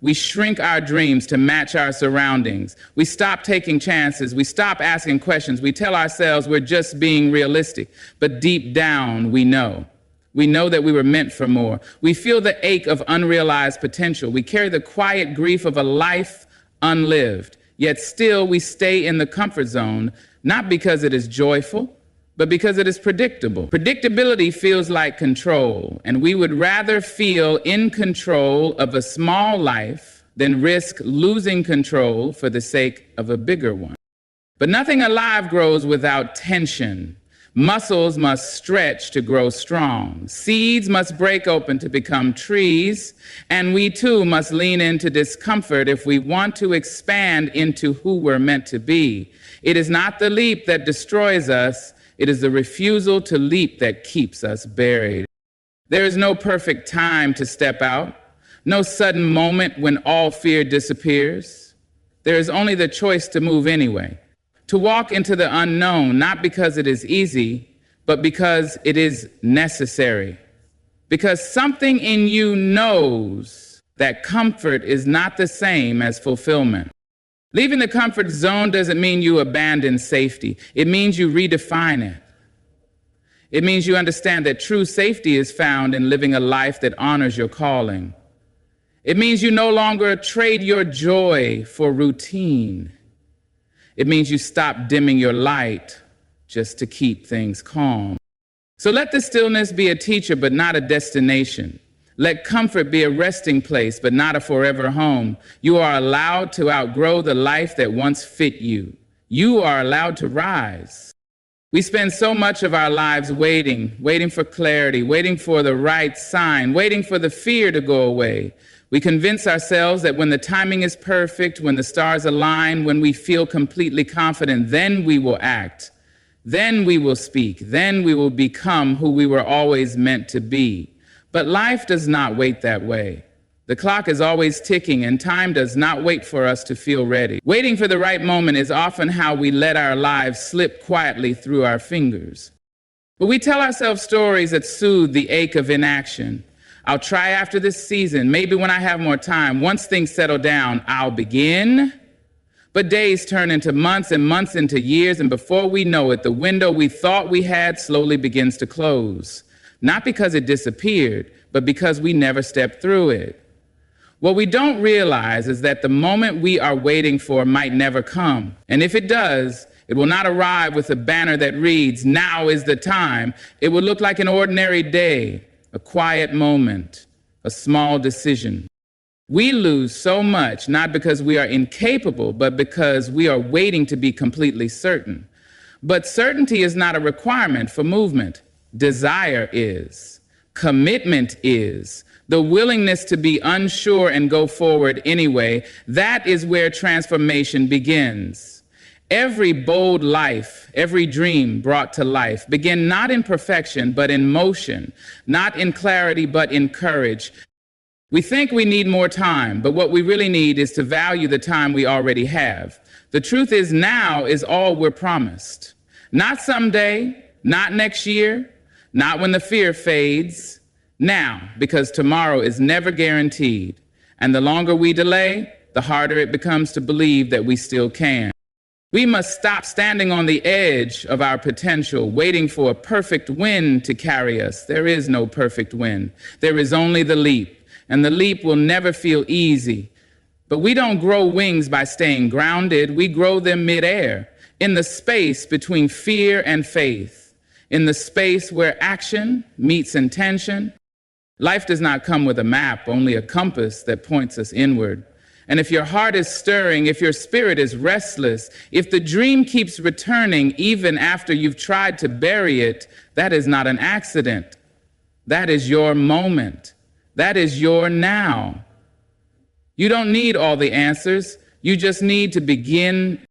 We shrink our dreams to match our surroundings. We stop taking chances. We stop asking questions. We tell ourselves we're just being realistic. But deep down, we know. We know that we were meant for more. We feel the ache of unrealized potential. We carry the quiet grief of a life unlived. Yet still we stay in the comfort zone, not because it is joyful, but because it is predictable. Predictability feels like control, and we would rather feel in control of a small life than risk losing control for the sake of a bigger one. But nothing alive grows without tension. Muscles must stretch to grow strong. Seeds must break open to become trees, and we too must lean into discomfort if we want to expand into who we're meant to be. It is not the leap that destroys us, it is the refusal to leap that keeps us buried. There is no perfect time to step out, no sudden moment when all fear disappears. There is only the choice to move anyway. To walk into the unknown, not because it is easy, but because it is necessary. Because something in you knows that comfort is not the same as fulfillment. Leaving the comfort zone doesn't mean you abandon safety. It means you redefine it. It means you understand that true safety is found in living a life that honors your calling. It means you no longer trade your joy for routine. It means you stop dimming your light just to keep things calm. So let the stillness be a teacher, but not a destination. Let comfort be a resting place, but not a forever home. You are allowed to outgrow the life that once fit you. You are allowed to rise. We spend so much of our lives waiting for clarity, waiting for the right sign, waiting for the fear to go away. We convince ourselves that when the timing is perfect, when the stars align, when we feel completely confident, then we will act, then we will speak, then we will become who we were always meant to be. But life does not wait that way. The clock is always ticking, and time does not wait for us to feel ready. Waiting for the right moment is often how we let our lives slip quietly through our fingers. But we tell ourselves stories that soothe the ache of inaction. I'll try after this season, maybe when I have more time. Once things settle down, I'll begin. But days turn into months and months into years, and before we know it, the window we thought we had slowly begins to close. Not because it disappeared, but because we never stepped through it. What we don't realize is that the moment we are waiting for might never come. And if it does, it will not arrive with a banner that reads, "Now is the time." It will look like an ordinary day, a quiet moment, a small decision. We lose so much, not because we are incapable, but because we are waiting to be completely certain. But certainty is not a requirement for movement. Desire is. Commitment is. The willingness to be unsure and go forward anyway, that is where transformation begins. Every bold life, every dream brought to life begin not in perfection, but in motion, not in clarity, but in courage. We think we need more time, but what we really need is to value the time we already have. The truth is now is all we're promised. Not someday, not next year, not when the fear fades. Now, because tomorrow is never guaranteed. And the longer we delay, the harder it becomes to believe that we still can. We must stop standing on the edge of our potential, waiting for a perfect wind to carry us. There is no perfect wind. There is only the leap, and the leap will never feel easy. But we don't grow wings by staying grounded. We grow them midair, in the space between fear and faith, in the space where action meets intention. Life does not come with a map, only a compass that points us inward. And if your heart is stirring, if your spirit is restless, if the dream keeps returning even after you've tried to bury it, that is not an accident. That is your moment. That is your now. You don't need all the answers. You just need to begin